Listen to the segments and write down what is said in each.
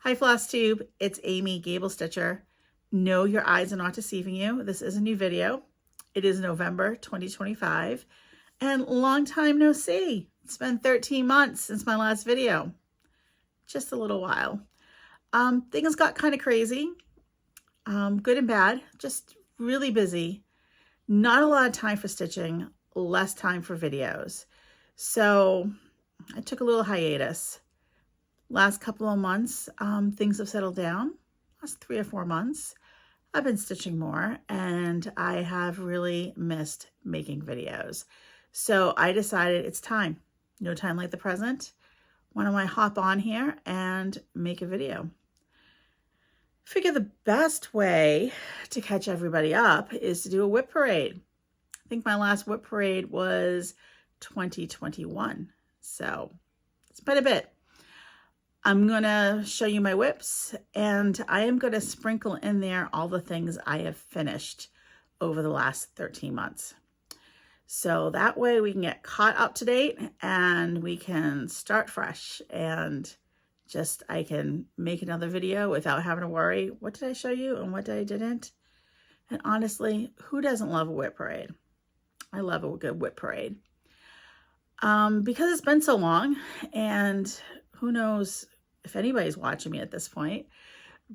Hi Floss Tube, it's Amy GablesStitcher. No, your eyes are not deceiving you. This is a new video. It is November 2025 and long time no see. It's been 13 months since my last video. Just a little while. Things got kind of crazy, good and bad, just really busy. Not a lot of time for stitching, less time for videos. So I took a little hiatus. Last couple of months, things have settled down. Last 3 or 4 months, I've been stitching more and I have really missed making videos. So I decided it's time. No time like the present. Why don't I hop on here and make a video? Figure the best way to catch everybody up is to do a WIP parade. I think my last WIP parade was 2021. So it's been a bit. I'm going to show you my WIPs, and I am going to sprinkle in there all the things I have finished over the last 13 months. So that way we can get caught up to date and we can start fresh and I can make another video without having to worry, what did I show you and what I didn't? And honestly, who doesn't love a WIP parade? I love a good WIP parade. Because it's been so long, and who knows if anybody's watching me at this point,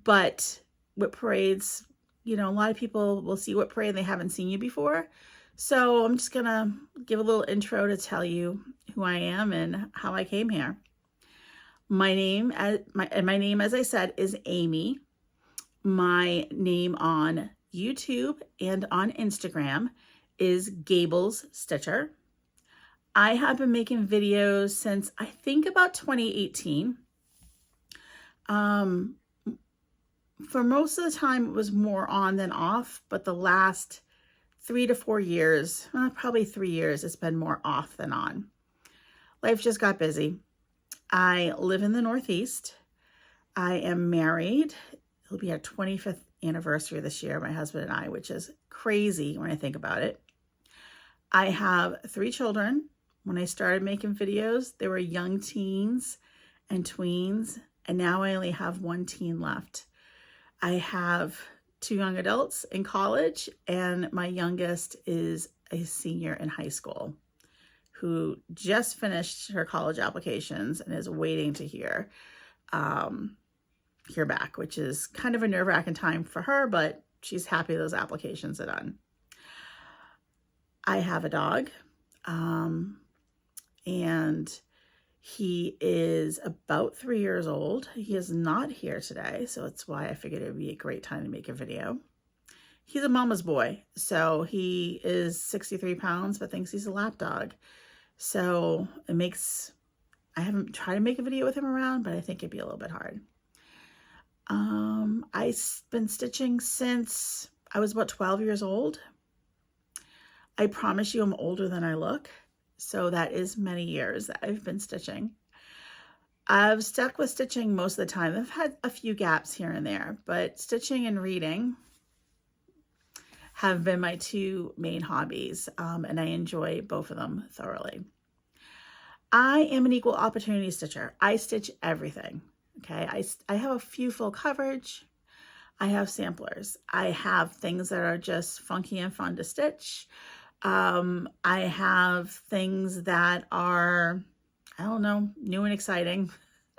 but WIP parades, you know, a lot of people will see WIP parade and they haven't seen you before. So I'm just gonna give a little intro to tell you who I am and how I came here. My name, as I said, is Amy. My name on YouTube and on Instagram is GablesStitcher. I have been making videos since I think about 2018. For most of the time it was more on than off, but the last 3 to 4 years, probably 3 years, it's been more off than on. Life just got busy. I live in the Northeast. I am married. It'll be our 25th anniversary this year, my husband and I, which is crazy when I think about it. I have 3 children. When I started making videos, they were young teens and tweens, and now I only have 1 teen left. I have 2 young adults in college, and my youngest is a senior in high school who just finished her college applications and is waiting to hear back, which is kind of a nerve-wracking time for her, but she's happy those applications are done. I have a dog, and he is about 3 years old. He is not here today, so that's why I figured it would be a great time to make a video. He's a mama's boy, so he is 63 pounds, but thinks he's a lap dog. So I haven't tried to make a video with him around, but I think it'd be a little bit hard. I've been stitching since I was about 12 years old. I promise you I'm older than I look. So that is many years that I've been stitching. I've stuck with stitching most of the time. I've had a few gaps here and there, but stitching and reading have been my 2 main hobbies, and I enjoy both of them thoroughly. I am an equal opportunity stitcher. I stitch everything, okay? I have a few full coverage. I have samplers. I have things that are just funky and fun to stitch. I have things that are, I don't know, new and exciting.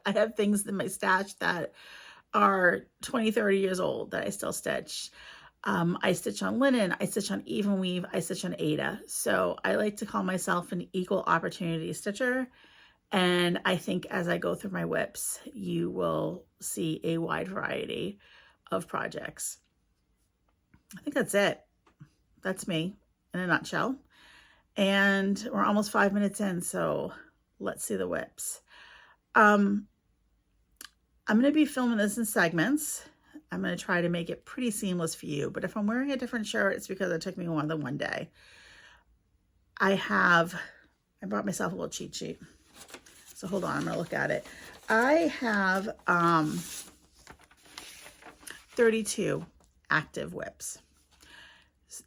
I have things in my stash that are 20, 30 years old that I still stitch. I stitch on linen, I stitch on even weave, I stitch on Aida. So I like to call myself an equal opportunity stitcher. And I think as I go through my WIPs, you will see a wide variety of projects. I think that's it. That's me in a nutshell. And we're almost 5 minutes in, so let's see the WIPs. I'm going to be filming this in segments. I'm going to try to make it pretty seamless for you, but if I'm wearing a different shirt, it's because it took me more than 1 day. I brought myself a little cheat sheet. So hold on, I'm going to look at it. I have 32 active WIPs.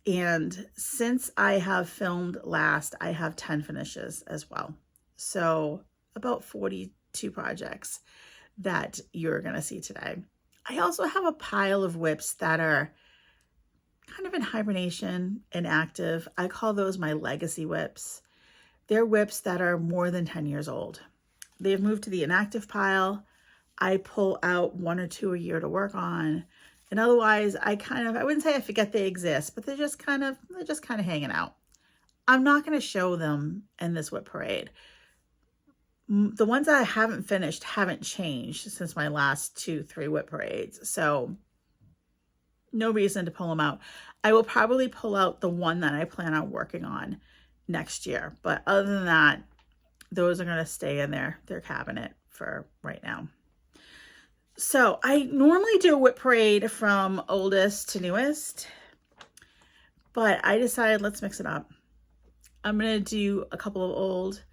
And since I have filmed last, I have 10 finishes as well. So about 42 projects. that you're going to see today. I also have a pile of WIPs that are kind of in hibernation, inactive. I call those my legacy WIPs. They're WIPs that are more than 10 years old. They've moved to the inactive pile. I pull out 1 or 2 a year to work on. And otherwise, I wouldn't say I forget they exist, but they're just kind of hanging out. I'm not going to show them in this WIP parade. The ones that I haven't finished haven't changed since my last 2-3 WIP parades. So no reason to pull them out. I will probably pull out the one that I plan on working on next year. But other than that, those are going to stay in their cabinet for right now. So I normally do a WIP parade from oldest to newest, but I decided let's mix it up. I'm going to do a couple of old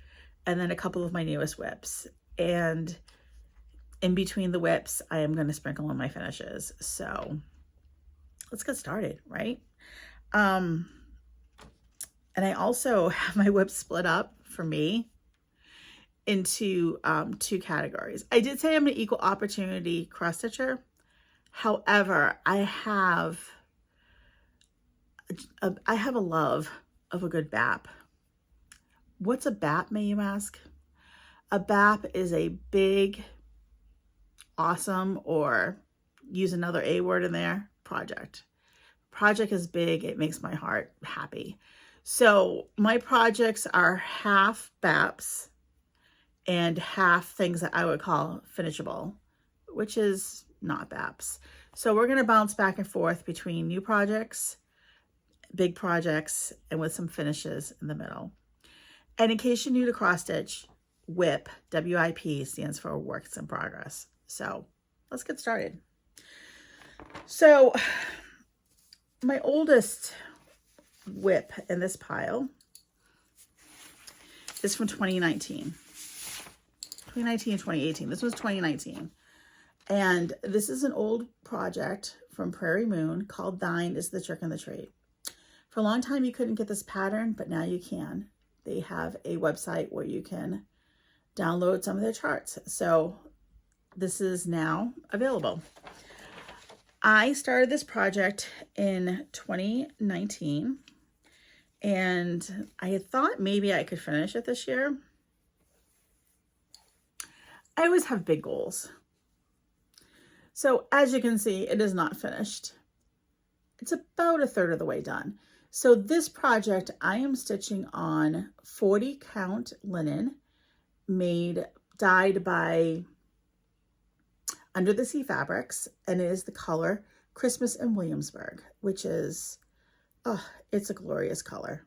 and then a couple of my newest WIPs. And in between the WIPs, I am going to sprinkle in my finishes. So let's get started, right? And I also have my WIPs split up for me into 2 categories. I did say I'm an equal opportunity cross stitcher. However, I have a love of a good BAP. What's a BAP, may you ask? A BAP is a big, awesome, or use another A word in there, project. Project is big. It makes my heart happy. So my projects are half BAPs and half things that I would call finishable, which is not BAPs. So we're going to bounce back and forth between new projects, big projects, and with some finishes in the middle. And in case you're new to cross stitch, WIP, W-I-P, stands for works in progress. So let's get started. So my oldest WIP in this pile is from 2019. 2019 and 2018. This was 2019. And this is an old project from Prairie Moon called Thine is the Trick in the Trade. For a long time, you couldn't get this pattern, but now you can. They have a website where you can download some of their charts. So this is now available. I started this project in 2019 and I had thought maybe I could finish it this year. I always have big goals. So as you can see, it is not finished. It's about 1/3 of the way done. So this project, I am stitching on 40 count linen dyed by Under the Sea Fabrics, and it is the color Christmas in Williamsburg, which is, oh, it's a glorious color.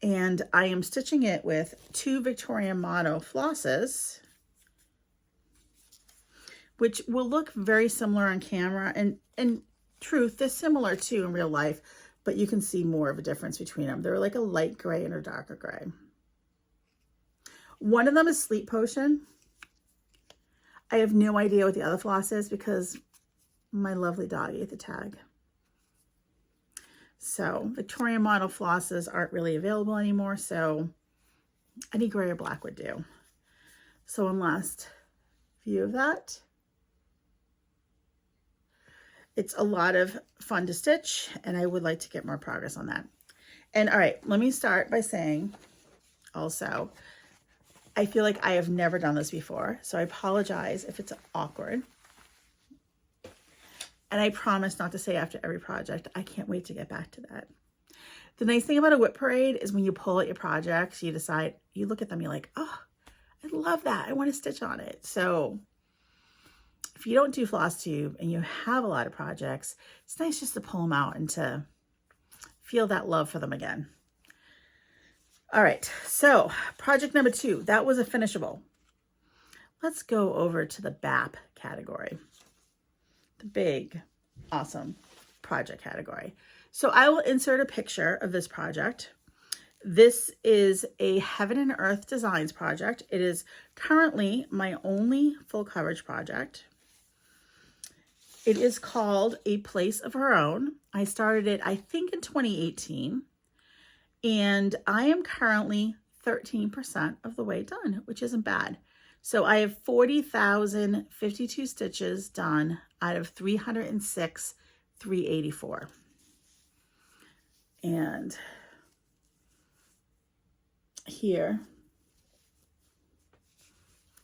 And I am stitching it with 2 Victorian Motto flosses, which will look very similar on camera, and in truth, they're similar too in real life, but you can see more of a difference between them. They're like a light gray and a darker gray. One of them is Sleep Potion. I have no idea what the other floss is because my lovely dog ate the tag. So Victorian Model flosses aren't really available anymore, so any gray or black would do. So one last view of that. It's a lot of fun to stitch, and I would like to get more progress on that. And all right, let me start by saying also, I feel like I have never done this before, so I apologize if it's awkward. And I promise not to say after every project. I can't wait to get back to that. The nice thing about a WIP parade is when you pull out your projects, you decide, you look at them, you're like, oh, I love that. I want to stitch on it. So if you don't do floss tube and you have a lot of projects, it's nice just to pull them out and to feel that love for them again. All right, so project number 2, that was a finishable. Let's go over to the BAP category, the big, awesome project category. So I will insert a picture of this project. This is a Heaven and Earth Designs project. It is currently my only full coverage project. It is called A Place of Her Own. I started it, I think, in 2018. And I am currently 13% of the way done, which isn't bad. So I have 40,052 stitches done out of 306, 384. And here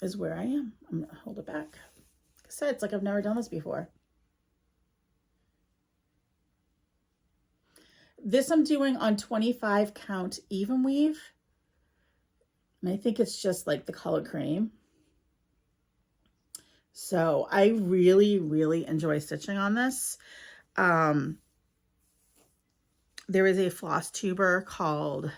is where I am. I'm gonna hold it back. Like I said, it's like I've never done this before. This I'm doing on 25 count even weave. And I think it's just like the color cream. So I really, really enjoy stitching on this. There is a floss tuber called, I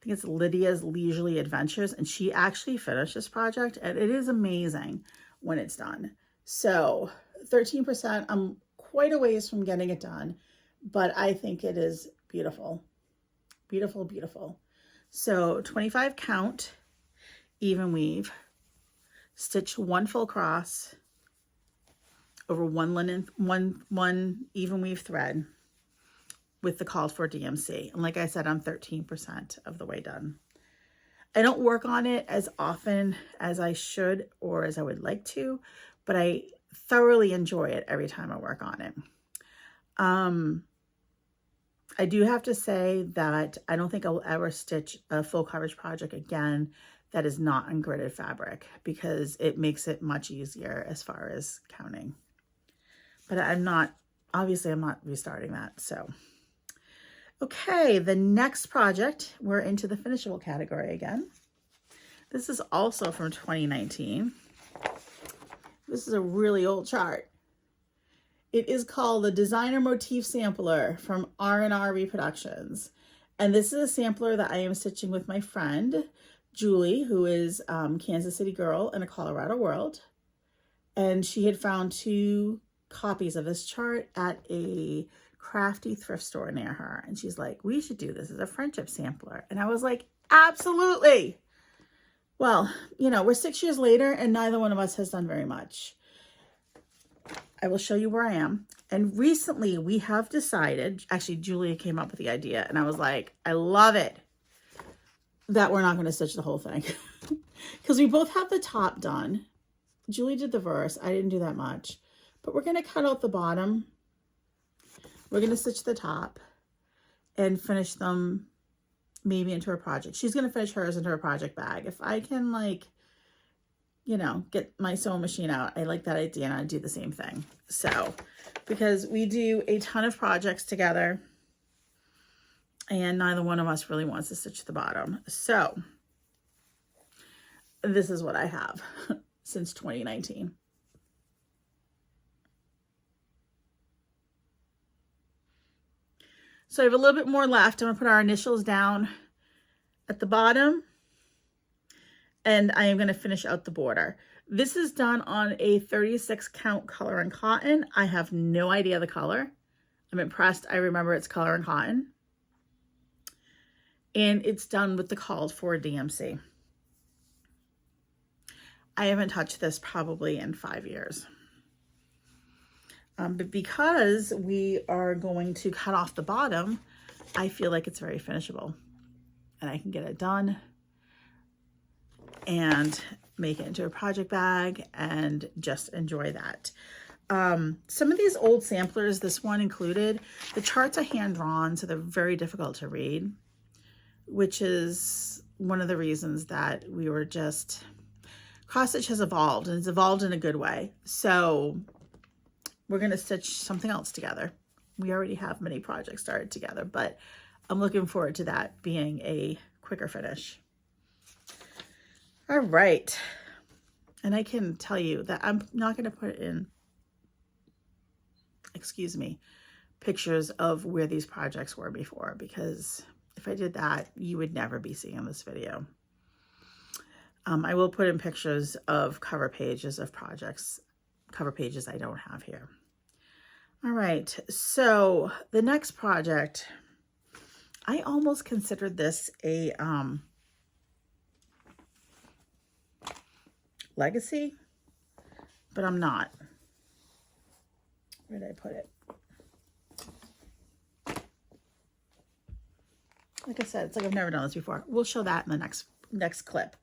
think it's Lydia's Leisurely Adventures, and she actually finished this project, and it is amazing when it's done. So 13%, I'm quite a ways from getting it done, but I think it is beautiful. Beautiful, beautiful. So 25 count, even weave, stitch 1 full cross over one even weave thread with the called for DMC. And like I said, I'm 13% of the way done. I don't work on it as often as I should or as I would like to, but I thoroughly enjoy it every time I work on it. I do have to say that I don't think I will ever stitch a full coverage project again that is not ungridded fabric, because it makes it much easier as far as counting. But obviously I'm not restarting that, so. Okay, the next project, we're into the finishable category again. This is also from 2019. This is a really old chart. It is called the Designer Motif Sampler from R&R Reproductions. And this is a sampler that I am stitching with my friend, Julie, who is Kansas City girl in a Colorado world. And she had found 2 copies of this chart at a crafty thrift store near her, and she's like, we should do this as a friendship sampler. And I was like, absolutely. Well, you know, we're 6 years later and neither one of us has done very much. I will show you where I am. And recently we have decided, actually Julia came up with the idea, and I was like, I love it, that we're not going to stitch the whole thing because we both have the top done. Julie did the verse, I didn't do that much, but we're going to cut out the bottom. We're going to stitch the top and finish them maybe into her project. She's going to finish hers into her project bag. If I can, like, you know, get my sewing machine out, I like that idea, and I'd do the same thing. So, because we do a ton of projects together and neither one of us really wants to stitch the bottom. So, this is what I have since 2019. So I have a little bit more left. I'm going to put our initials down at the bottom, and I am going to finish out the border. This is done on a 36 count color and cotton. I have no idea the color. I'm impressed. I remember it's color and cotton. And it's done with the called for DMC. I haven't touched this probably in 5 years. But because we are going to cut off the bottom, I feel like it's very finishable. And I can get it done and make it into a project bag and just enjoy that. Some of these old samplers, this one included, the charts are hand-drawn, so they're very difficult to read, which is one of the reasons that we were just... Cross-stitch has evolved, and it's evolved in a good way. So we're going to stitch something else together. We already have many projects started together, but I'm looking forward to that being a quicker finish. All right. And I can tell you that I'm not going to put in, excuse me, pictures of where these projects were before, because if I did that, you would never be seeing this video. I will put in pictures of cover pages of projects, cover pages I don't have here. All right, so the next project, I almost considered this a legacy, but I'm not. Where did I put it? Like I said, it's like I've never done this before. We'll show that in the next clip.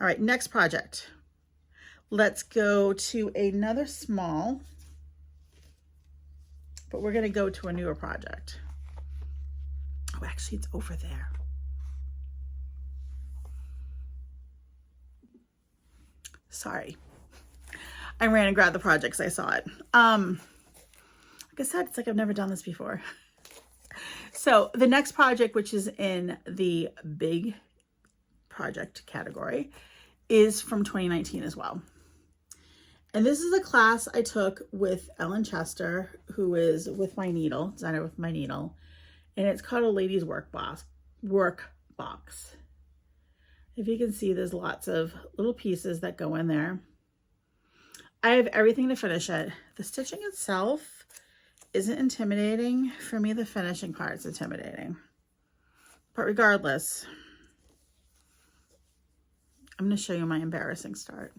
All right, next project. Let's go to another small, but we're gonna go to a newer project. Oh, actually it's over there. Sorry. I ran and grabbed the project because I saw it. Like I said, it's like I've never done this before. So the next project, which is in the big project category, is from 2019 as well. And this is a class I took with Ellen Chester, who is With My Needle, designer with my needle. And it's called a ladies work box. If you can see, there's lots of little pieces that go in there. I have everything to finish it. The stitching itself isn't intimidating. For me, the finishing part's intimidating. But regardless, I'm going to show you my embarrassing start.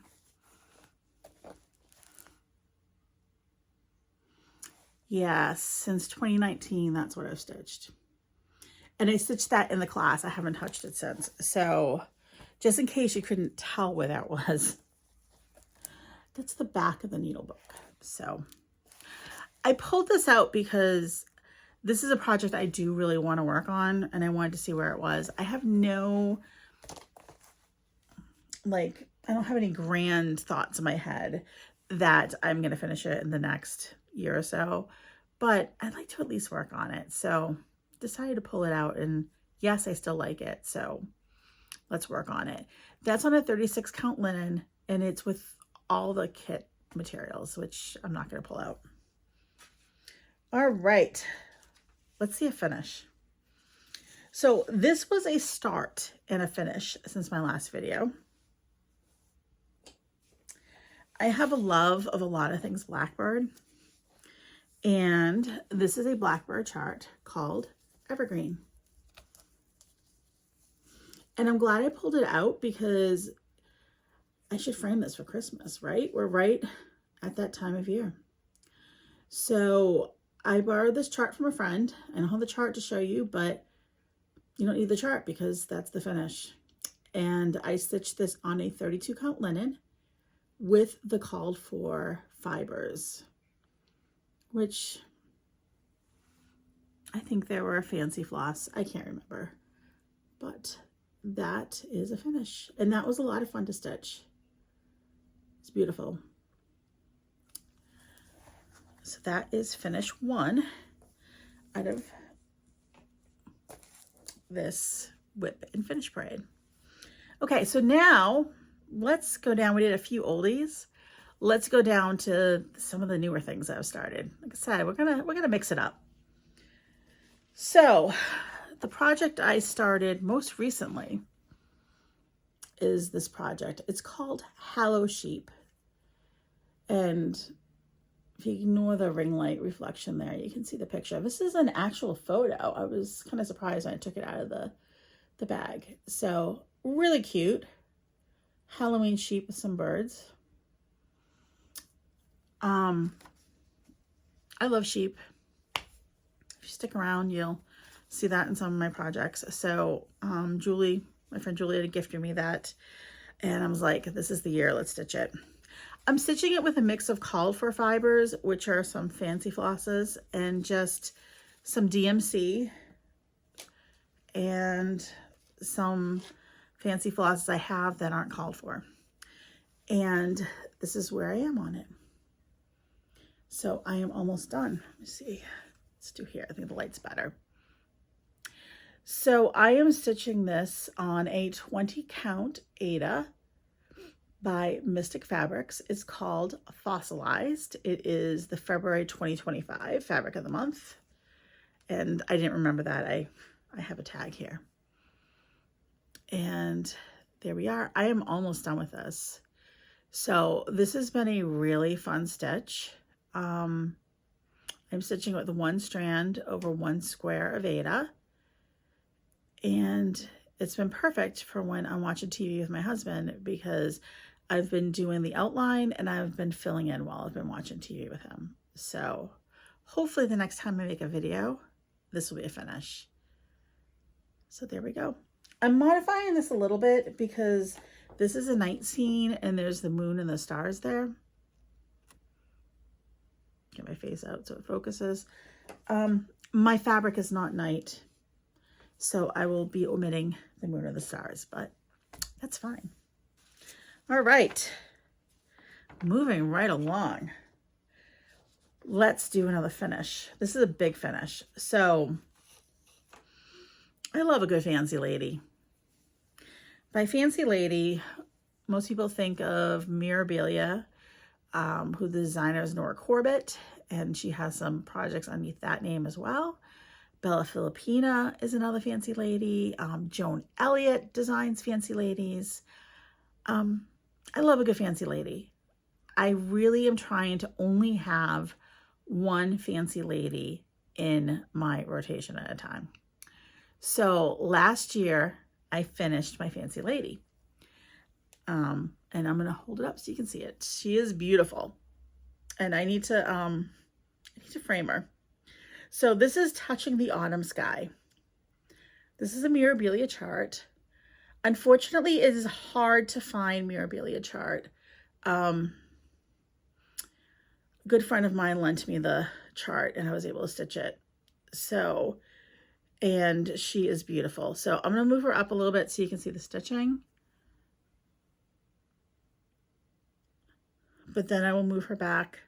Yes, since 2019, that's what I've stitched. And I stitched that in the class. I haven't touched it since. So just in case you couldn't tell where that was, that's the back of the needle book. So I pulled this out because this is a project I do really want to work on, and I wanted to see where it was. I have no, I don't have any grand thoughts in my head that I'm going to finish it in the next year or so, but I'd like to at least work on it. So decided to pull it out, and yes, I still like it. So let's work on it. That's on a 36 count linen, and it's with all the kit materials, which I'm not going to pull out. All right, let's see a finish. So this was a start and a finish since my last video. I have a love of a lot of things Blackbird, and this is a Blackbird chart called Evergreen. And I'm glad I pulled it out because I should frame this for Christmas, right? We're right at that time of year. So I borrowed this chart from a friend. I don't have the chart to show you, but you don't need the chart because that's the finish. And I stitched this on a 32 count linen with the called for fibers, which I think there were a fancy floss. I can't remember, but that is a finish. And that was a lot of fun to stitch. It's beautiful. So that is finish one out of this WIP and Finish Parade. Okay, so now let's go down. We did a few oldies. Let's go down to some of the newer things I've started. Like I said, we're gonna mix it up. So the project I started most recently is this project. It's called Hallow Sheep. And if you ignore the ring light reflection there, you can see the picture. This is an actual photo. I was kind of surprised when I took it out of the bag. So really cute. Halloween sheep with some birds. I love sheep. If you stick around, you'll see that in some of my projects. So Julie, my friend Julie, had gifted me that, and I was like, this is the year, let's stitch it. I'm stitching it with a mix of called for fibers, which are some fancy flosses, and just some DMC and some fancy flosses I have that aren't called for. And this is where I am on it. So I am almost done. Let me see. Let's do here. I think the light's better. So I am stitching this on a 20 count Aida by Mystic Fabrics. It's called Fossilized. It is the February 2025 fabric of the month. And I didn't remember that. I have a tag here. And there we are. I am almost done with this. So this has been a really fun stitch. I'm stitching with one strand over one square of Aida. And it's been perfect for when I'm watching TV with my husband because I've been doing the outline and I've been filling in while I've been watching TV with him. So hopefully the next time I make a video, this will be a finish. So there we go. I'm modifying this a little bit because This is a night scene, and there's the moon and the stars there. Get my face out so it focuses. My fabric is not night, so I will be omitting the moon and the stars, but that's fine. All right, moving right along. Let's do another finish. This is a big finish. So I love a good fancy lady. By fancy lady, most people think of Mirabilia, who the designer is Nora Corbett, and she has some projects underneath that name as well. Bella Filipina is another fancy lady. Joan Elliott designs fancy ladies. I love a good fancy lady. I really am trying to only have one fancy lady in my rotation at a time. So last year I finished my fancy lady. And I'm going to hold it up so you can see it. She is beautiful. And I need to frame her. So this is Touching the Autumn Sky. This is a Mirabilia chart. Unfortunately, it is hard to find Mirabilia chart. A good friend of mine lent me the chart and I was able to stitch it. So, and she is beautiful. So I'm going to move her up a little bit so you can see the stitching. But then I will move her back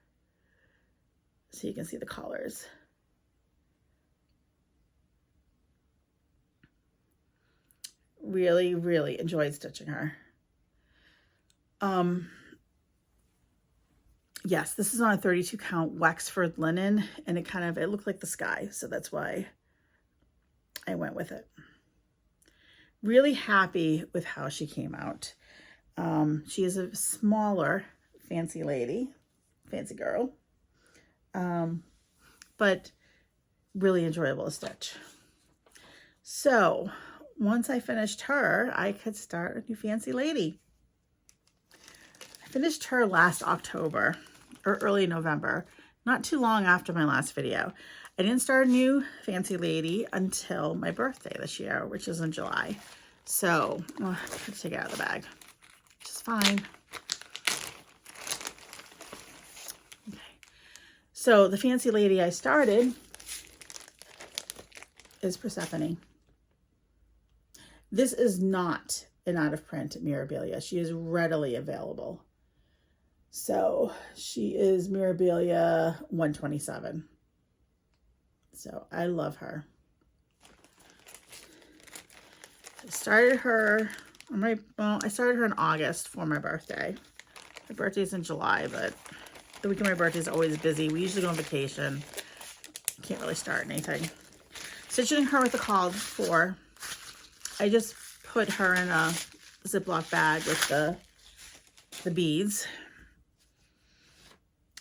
so you can see the colors. Really, really enjoyed stitching her. Yes, this is on a 32 count Wexford linen, and it looked like the sky, so that's why I went with it. Really happy with how she came out. She is a smaller fancy lady, fancy girl, but really enjoyable to stitch. So once I finished her, I could start a new fancy lady. I finished her last October or early November, not too long after my last video. I didn't start a new fancy lady until my birthday this year, which is in July. So I'll have to take it out of the bag, which is fine. Okay. So the fancy lady I started is Persephone. This is not an out of print Mirabilia. She is readily available. So she is Mirabilia 127. So I love her. I started her I started her in August for my birthday. My birthday's in July, but the week of my birthday is always busy. We usually go on vacation. Can't really start anything. Stitching her with a called for. I just put her in a Ziploc bag with the beads.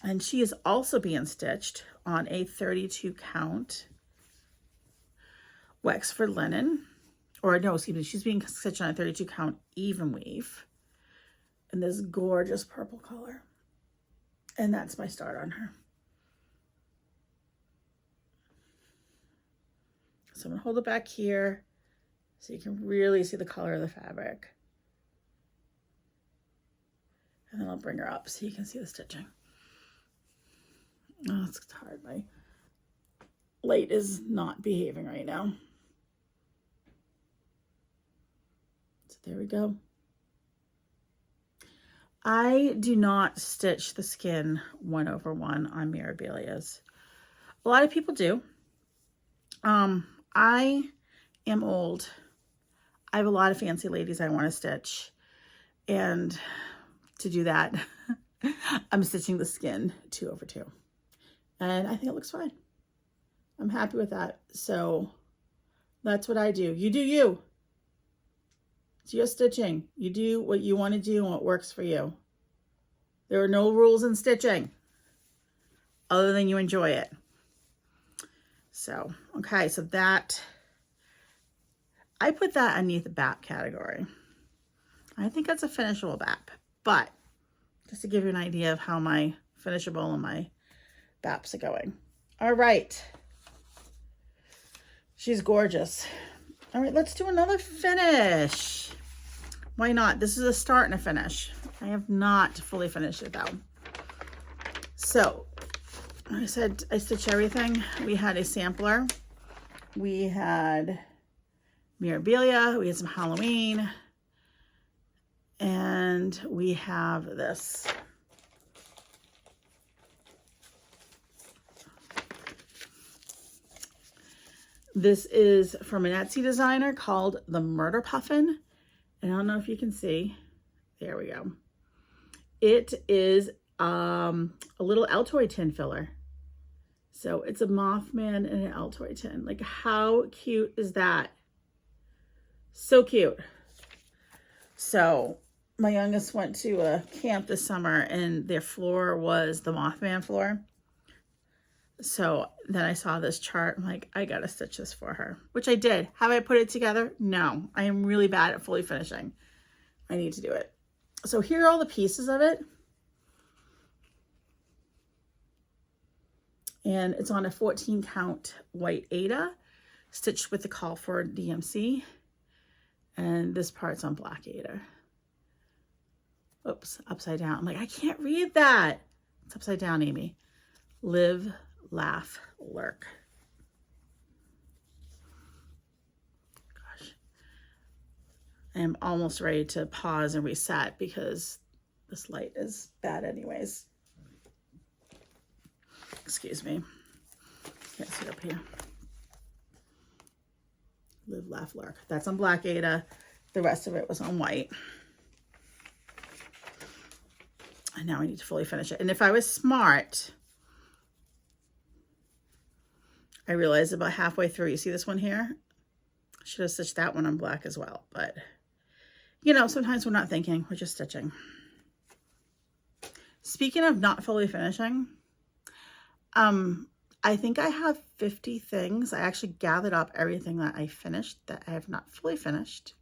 And she is also being stitched on a 32 count Wexford linen. Or no, excuse me, she's being stitched on a 32 count even weave. In this gorgeous purple color. And that's my start on her. So I'm going to hold it back here so you can really see the color of the fabric. And then I'll bring her up so you can see the stitching. Oh, it's hard. My light is not behaving right now. So there we go. I do not stitch the skin 1/1 on Mirabilias. A lot of people do. I am old. I have a lot of fancy ladies I want to stitch. And to do that, I'm stitching the skin 2/2. And I think it looks fine. I'm happy with that. So that's what I do. You do you. It's your stitching. You do what you want to do and what works for you. There are no rules in stitching other than you enjoy it. So, okay, so that, I put that underneath the BAP category. I think that's a finishable BAP, but just to give you an idea of how my finishable and my BAPs are going. All right. She's gorgeous. All right, let's do another finish. Why not? This is a start and a finish. I have not fully finished it though. So I said I stitched everything. We had a sampler. We had Mirabilia. We had some Halloween. And we have this. This is from an Etsy designer called the Murder Puffin. And I don't know if you can see. There we go. It is a little Altoid tin filler. So it's a Mothman and an Altoid tin. Like, how cute is that? So cute. So my youngest went to a camp this summer and their floor was the Mothman floor. So then I saw this chart. I'm like, I gotta stitch this for her, which I did. Have I put it together? No, I am really bad at fully finishing. I need to do it. So here are all the pieces of it. And it's on a 14 count white Aida, stitched with the call for DMC. And this part's on black Aida. Oops, upside down. I'm like, I can't read that. It's upside down, Amy. Live, laugh, lurk. Gosh. I am almost ready to pause and reset because this light is bad anyways. Excuse me. Can't see up here. Live, laugh, lurk. That's on black Aida. The rest of it was on white. And now I need to fully finish it. And if I was smart, I realized about halfway through, you see this one here? I should have stitched that one on black as well. But, you know, sometimes we're not thinking, we're just stitching. Speaking of not fully finishing, I think I have 50 things. I actually gathered up everything that I finished that I have not fully finished.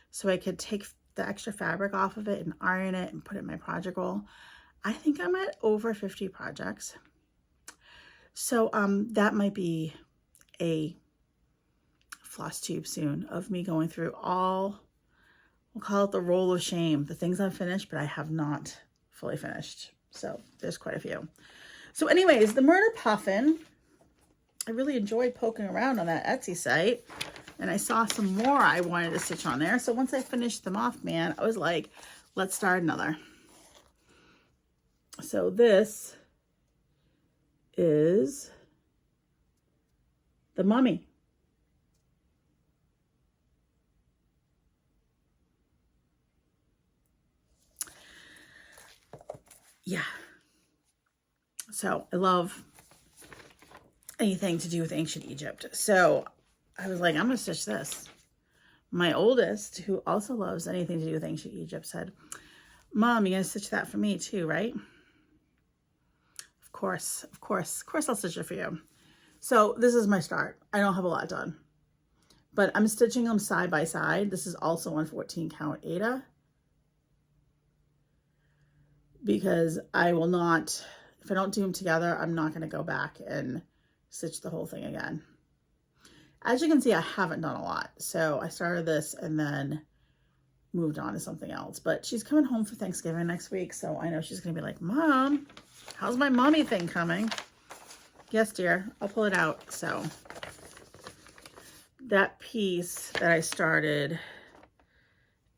So I could take the extra fabric off of it and iron it and put it in my project roll. I think I'm at over 50 projects. So that might be a floss tube soon of me going through all, we'll call it the roll of shame, the things I've finished, but I have not fully finished. So there's quite a few. So anyways, the Murder Puffin, I really enjoyed poking around on that Etsy site. And I saw some more I wanted to stitch on there. So once I finished the Mothman, I was like, let's start another. So this is the Mummy. Yeah. So I love anything to do with ancient Egypt. So I was like, I'm gonna stitch this. My oldest, who also loves anything to do with ancient Egypt, said, Mom, you're gonna stitch that for me too, right? Of course I'll stitch it for you. So this is my start. I don't have a lot done, but I'm stitching them side by side. This is also on 14 count Aida because I will not, if I don't do them together, I'm not gonna go back and stitch the whole thing again. As you can see, I haven't done a lot. So I started this and then moved on to something else. But she's coming home for Thanksgiving next week. So I know she's going to be like, Mom, how's my mommy thing coming? Yes, dear, I'll pull it out. So that piece that I started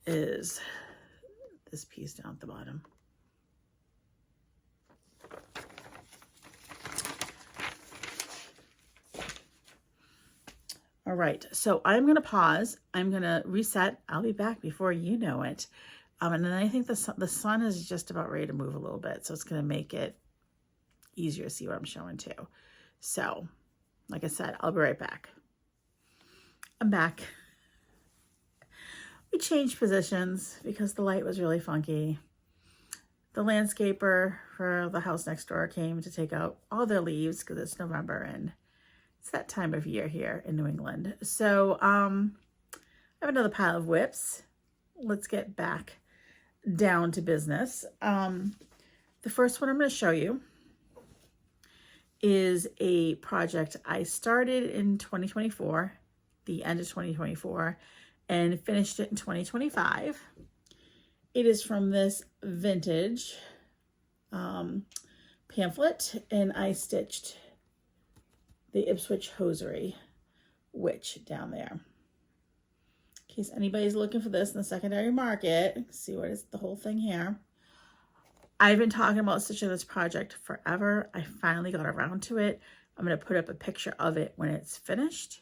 is this piece down at the bottom. All right, so I'm going to pause. I'm going to reset. I'll be back before you know it. And then I think the sun is just about ready to move a little bit, so it's going to make it easier to see what I'm showing too. So, like I said, I'll be right back. I'm back. We changed positions because the light was really funky. The landscaper for the house next door came to take out all their leaves because it's November and it's that time of year here in New England. So I have another pile of WIPs. Let's get back down to business. The first one I'm going to show you is a project I started in 2024, the end of 2024, and finished it in 2025. It is from this vintage pamphlet, and I stitched the Ipswich hosiery witch down there. In case anybody's looking for this in the secondary market, see what is the whole thing here. I've been talking about stitching this project forever. I finally got around to it. I'm going to put up a picture of it when it's finished.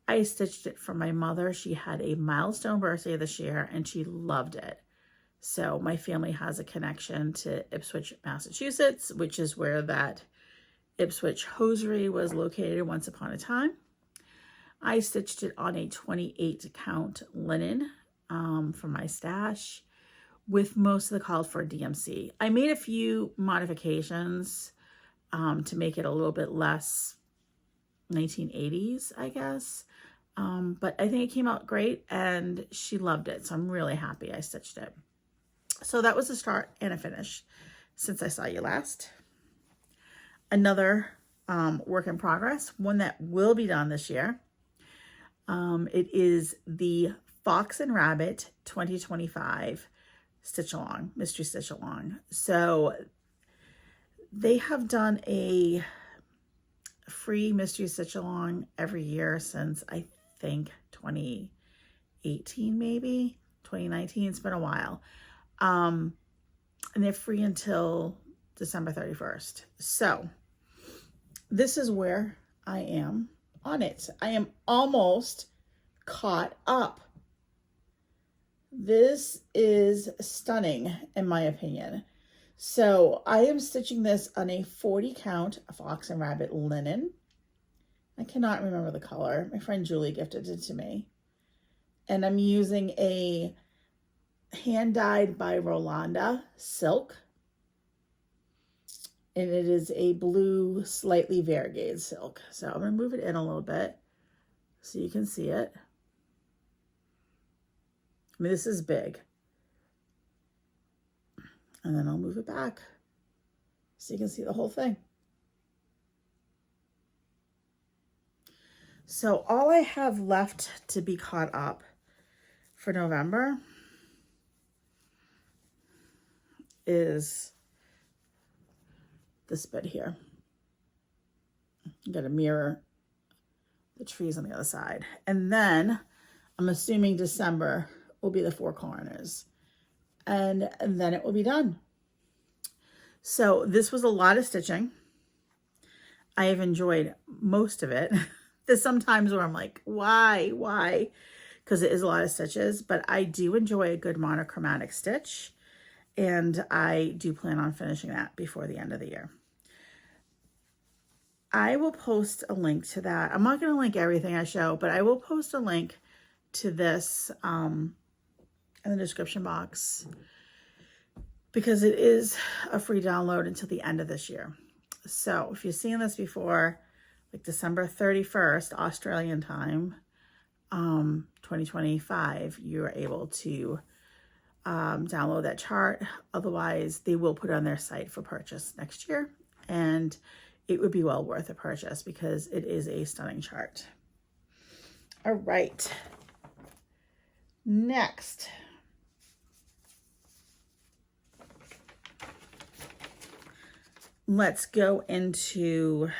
I stitched it for my mother. She had a milestone birthday this year and she loved it. So my family has a connection to Ipswich, Massachusetts, which is where that Ipswich hosiery was located once upon a time. I stitched it on a 28 count linen from my stash with most of the called for DMC. I made a few modifications to make it a little bit less 1980s, I guess. But I think it came out great and she loved it. So I'm really happy I stitched it. So that was a start and a finish since I saw you last. Another work in progress, one that will be done this year. It is the Fox and Rabbit 2025 stitch along, mystery stitch along. So they have done a free mystery stitch along every year since I think 2018, maybe 2019. It's been a while. And they're free until December 31st. So this is where I am on it. I am almost caught up. This is stunning in my opinion. So I am stitching this on a 40 count Fox and Rabbit linen. I cannot remember the color. My friend Julie gifted it to me. And I'm using a hand dyed by Rolanda silk. And it is a blue, slightly variegated silk. So I'm going to move it in a little bit so you can see it. I mean, this is big. And then I'll move it back so you can see the whole thing. So all I have left to be caught up for November is this bit here. I'm going to mirror the trees on the other side. And then I'm assuming December will be the four corners. And then it will be done. So this was a lot of stitching. I have enjoyed most of it. There's some times where I'm like, why? Because it is a lot of stitches, but I do enjoy a good monochromatic stitch. And I do plan on finishing that before the end of the year. I will post a link to that. I'm not going to link everything I show, but I will post a link to this in the description box because it is a free download until the end of this year. So if you've seen this before, like December 31st, Australian time, 2025, you're able to download that chart. Otherwise, they will put it on their site for purchase next year. And it would be well worth a purchase because it is a stunning chart. All right. Next. Let's go into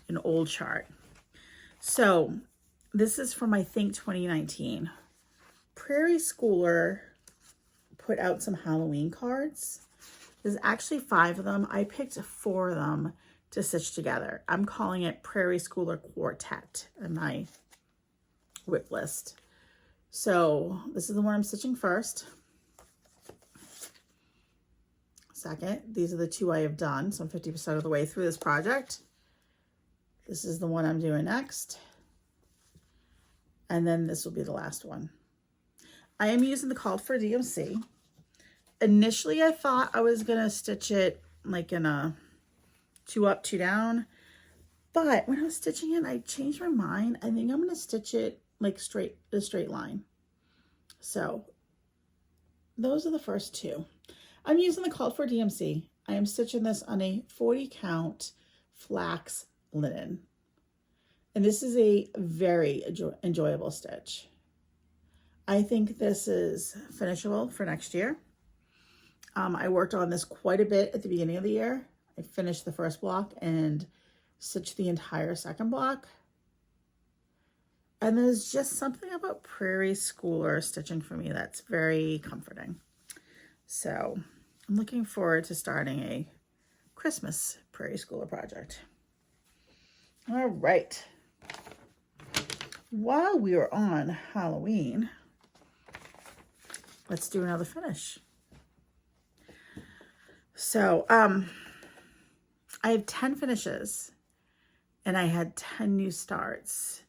an old chart. So this is from, I think, 2019. Prairie Schooler put out some Halloween cards. There's actually 5 of them. I picked 4 of them to stitch together. I'm calling it Prairie Schooler Quartet in my WIP list. So this is the one I'm stitching first. Second, these are the 2 I have done. So I'm 50% of the way through this project. This is the one I'm doing next. And then this will be the last one. I am using the called for DMC. Initially, I thought I was going to stitch it like in a 2 up, 2 down. But when I was stitching it, I changed my mind. I think I'm going to stitch it like a straight line. So those are the first 2. I'm using the called for DMC. I am stitching this on a 40 count flax linen. And this is a very enjoyable stitch. I think this is finishable for next year. I worked on this quite a bit at the beginning of the year. I finished the first block and stitched the entire second block. And there's just something about prairie schooler stitching for me that's very comforting. So I'm looking forward to starting a Christmas prairie schooler project. All right. While we are on Halloween, let's do another finish. So I have 10 finishes and I had 10 new starts.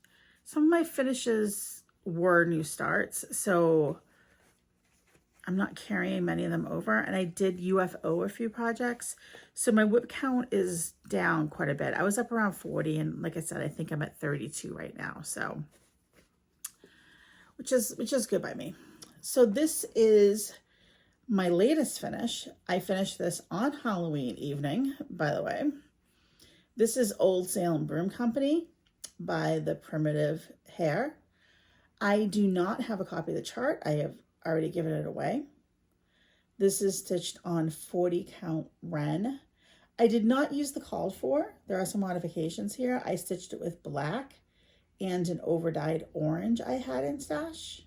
Some of my finishes were new starts, so I'm not carrying many of them over. And I did UFO a few projects, so my WIP count is down quite a bit. I was up around 40, and like I said, I think I'm at 32 right now, so which is good by me. So this is my latest finish. I finished this on Halloween evening, by the way. This is Old Salem Broom Company by the Primitive Hair. I do not have a copy of the chart. I have already given it away. This is stitched on 40 count Ren. I did not use the called for. There are some modifications here. I stitched it with black and an overdyed orange I had in stash.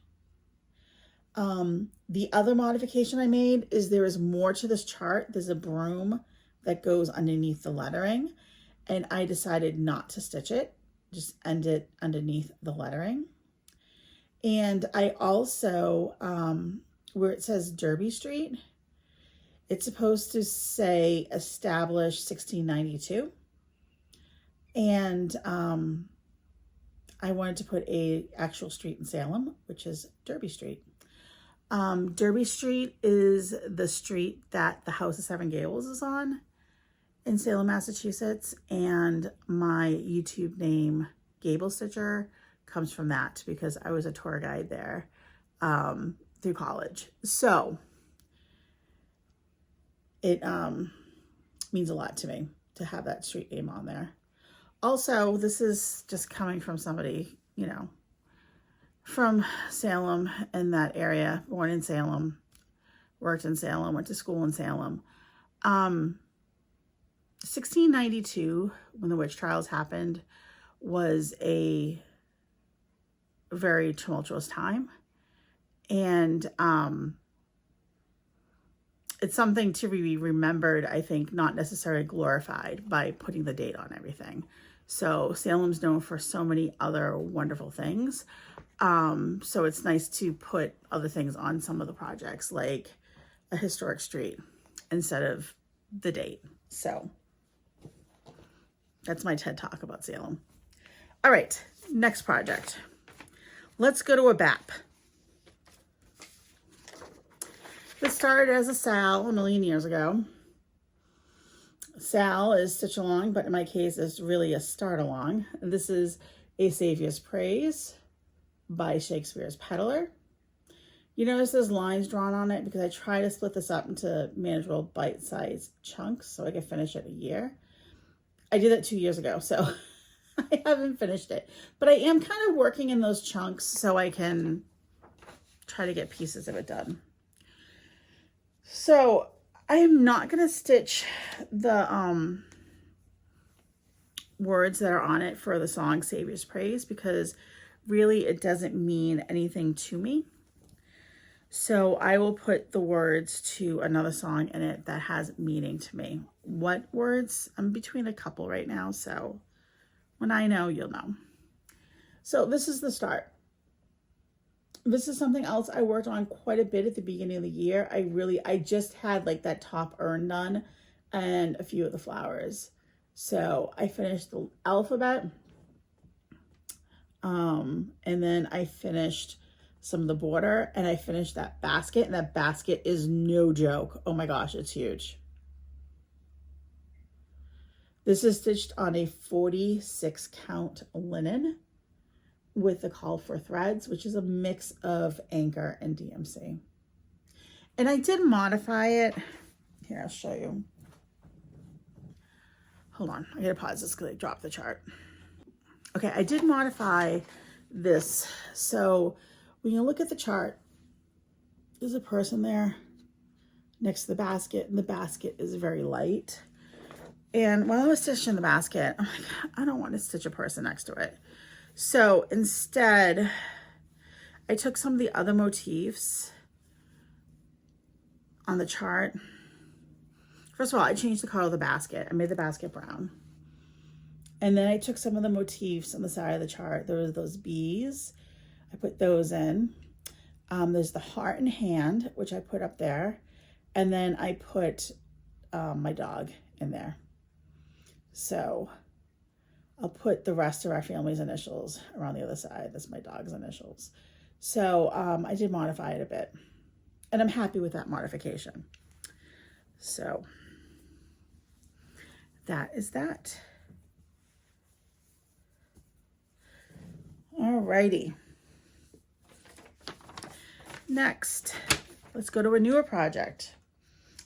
The other modification I made is there is more to this chart. There's a broom that goes underneath the lettering, and I decided not to stitch it, just end it underneath the lettering. And I also, where it says Derby Street, it's supposed to say established 1692. And I wanted to put a actual street in Salem, which is Derby Street. Derby Street is the street that the House of Seven Gables is on in Salem, Massachusetts. And my YouTube name, GablesStitcher, comes from that because I was a tour guide there through college. So it means a lot to me to have that street name on there. Also, this is just coming from somebody, you know, from Salem in that area, born in Salem, worked in Salem, went to school in Salem. 1692, when the witch trials happened, was a very tumultuous time. And it's something to be remembered, I think, not necessarily glorified by putting the date on everything. So Salem's known for so many other wonderful things. So it's nice to put other things on some of the projects, like a historic street instead of the date. So that's my TED Talk about Salem. All right, next project. Let's go to a BAP. This started as a Sal a million years ago. Sal is stitch along, but in my case, it's really a start along. This is A Savior's Praise by Shakespeare's Peddler. You notice there's lines drawn on it because I try to split this up into manageable bite-sized chunks so I can finish it a year. I did that 2 years ago, so I haven't finished it. But I am kind of working in those chunks so I can try to get pieces of it done. So I am not going to stitch the words that are on it for the song Savior's Praise because really it doesn't mean anything to me. So I will put the words to another song in it that has meaning to me. What words? I'm between a couple right now, so when I know, you'll know. So this is the start. This is something else I worked on quite a bit at the beginning of the year. I just had like that top urn done and a few of the flowers. So I finished the alphabet. And then I finished some of the border and I finished that basket, and that basket is no joke. Oh my gosh, it's huge. This is stitched on a 46 count linen with the call for threads, which is a mix of Anchor and DMC. And I did modify it. Here, I'll show you. Hold on, I gotta pause this because I dropped the chart. Okay, I did modify this. So when you look at the chart, there's a person there next to the basket, and the basket is very light. And while I was stitching the basket, I'm like, I don't want to stitch a person next to it. So instead, I took some of the other motifs on the chart. First of all, I changed the color of the basket. I made the basket brown. And then I took some of the motifs on the side of the chart. There was those bees. I put those in. There's the heart and hand, which I put up there. And then I put my dog in there. So I'll put the rest of our family's initials around the other side. That's my dog's initials. So I did modify it a bit. And I'm happy with that modification. So that is that. Alrighty. Next, let's go to a newer project.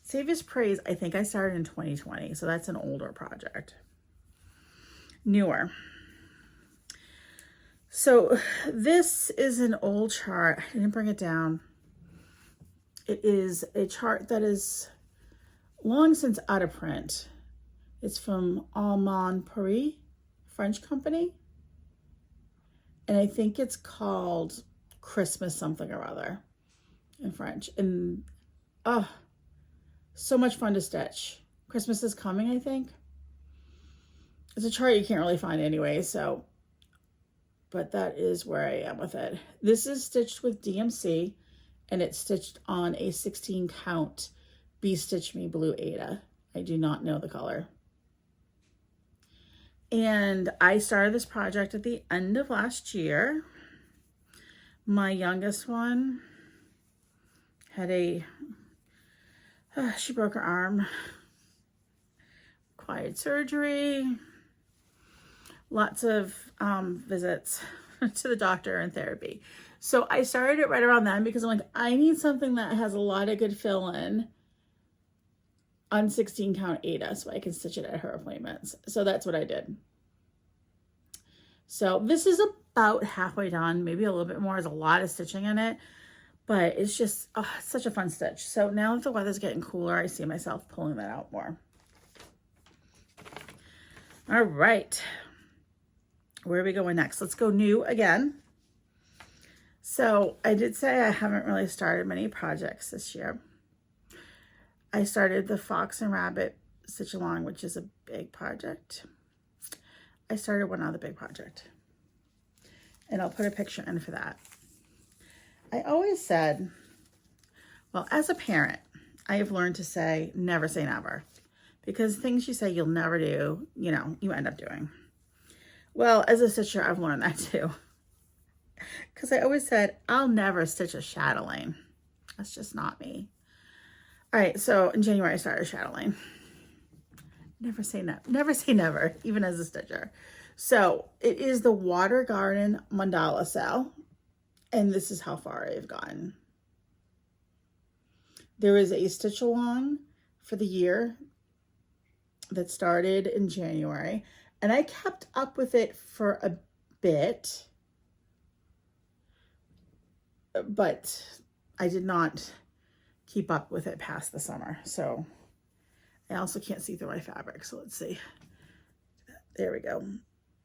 Savior's Praise, I think I started in 2020, so that's an older project. Newer. So this is an old chart. I didn't bring it down. It is a chart that is long since out of print. It's from Almond Paris, French company. And I think it's called Christmas something or other in French. And oh, so much fun to stitch. Christmas is coming, I think. It's a chart you can't really find anyway, so, but that is where I am with it. This is stitched with DMC, and it's stitched on a 16 count Be Stitch Me Blue Ada. I do not know the color. And I started this project at the end of last year. My youngest one had she broke her arm, required surgery, lots of visits to the doctor and therapy. So I started it right around then because I'm like, I need something that has a lot of good fill-in on 16 count Ada so I can stitch it at her appointments. So that's what I did. So this is about halfway done, maybe a little bit more. There's a lot of stitching in it, but it's just it's such a fun stitch. So now that the weather's getting cooler, I see myself pulling that out more. All right, where are we going next? Let's go new again. So I did say I haven't really started many projects this year. I started the Fox and Rabbit Stitch Along, which is a big project. I started one other big project, and I'll put a picture in for that. I always said, well, as a parent, I have learned to say never, because things you say you'll never do, you know, you end up doing. Well, as a stitcher, I've learned that too, because I always said, I'll never stitch a chatelaine. That's just not me. All right, so in January, I started chatelaine. Never say never, even as a stitcher. So it is the Water Garden Mandala Cell, and this is how far I've gotten. There is a stitch along for the year that started in January, and I kept up with it for a bit, but I did not keep up with it past the summer. So I also can't see through my fabric, so let's see. There we go.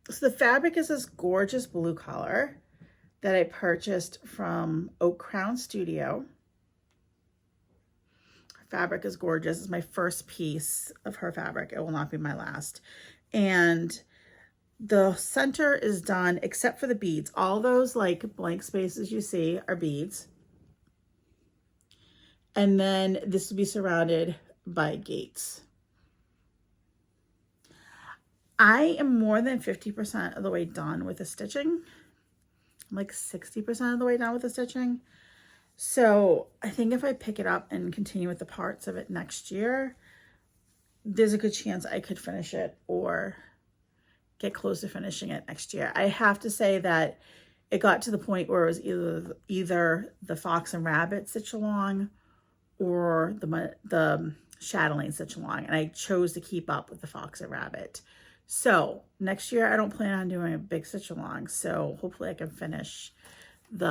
So the fabric is this gorgeous blue color that I purchased from Oak Crown Studio. Her fabric is gorgeous. It's my first piece of her fabric. It will not be my last. And the center is done except for the beads. All those like blank spaces you see are beads. And then this will be surrounded by gates. I am more than 50% of the way done with the stitching. I'm like 60% of the way done with the stitching. So I think if I pick it up and continue with the parts of it next year, there's a good chance I could finish it or get close to finishing it next year. I have to say that it got to the point where it was either the Fox and Rabbit stitch along or the chatelaine stitch along, and I chose to keep up with the Fox and Rabbit. So next year I don't plan on doing a big stitch along, so hopefully I can finish the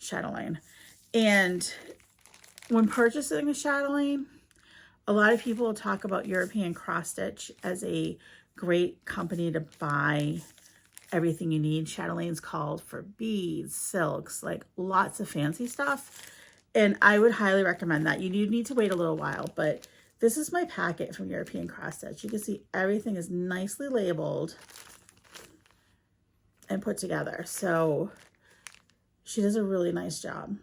chatelaine. And when purchasing a chatelaine, a lot of people talk about European Cross Stitch as a great company to buy everything you need. Chatelaines called for beads, silks, like lots of fancy stuff. And I would highly recommend that. You need to wait a little while, but this is my packet from European Cross Stitch. You can see everything is nicely labeled and put together. So she does a really nice job.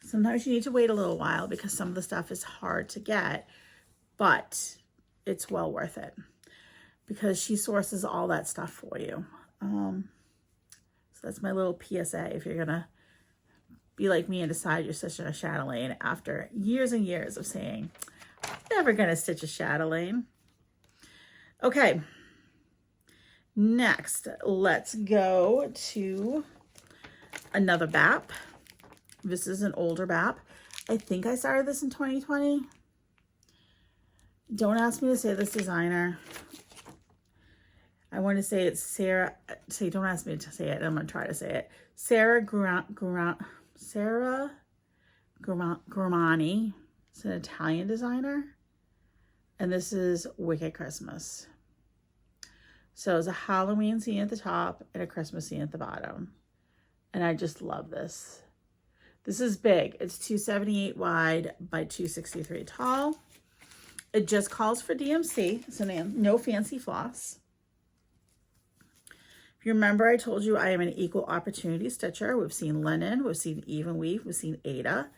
Sometimes you need to wait a little while because some of the stuff is hard to get, but it's well worth it because she sources all that stuff for you. So that's my little PSA if you're gonna be like me and decide you're stitching a chatelaine after years and years of saying, I'm never gonna stitch a chatelaine. Okay, next, let's go to another BAP. This is an older BAP. I think I started this in 2020. Don't ask me to say this designer. I want to say it's Sarah. Don't ask me to say it. I'm going to try to say it. Sarah Gramani. It's an Italian designer. And this is Wicked Christmas. So it's a Halloween scene at the top and a Christmas scene at the bottom. And I just love this. This is big. It's 278 wide by 263 tall. It just calls for DMC, so no fancy floss. If you remember, I told you I am an equal opportunity stitcher. We've seen linen, we've seen even weave, we've seen Aida.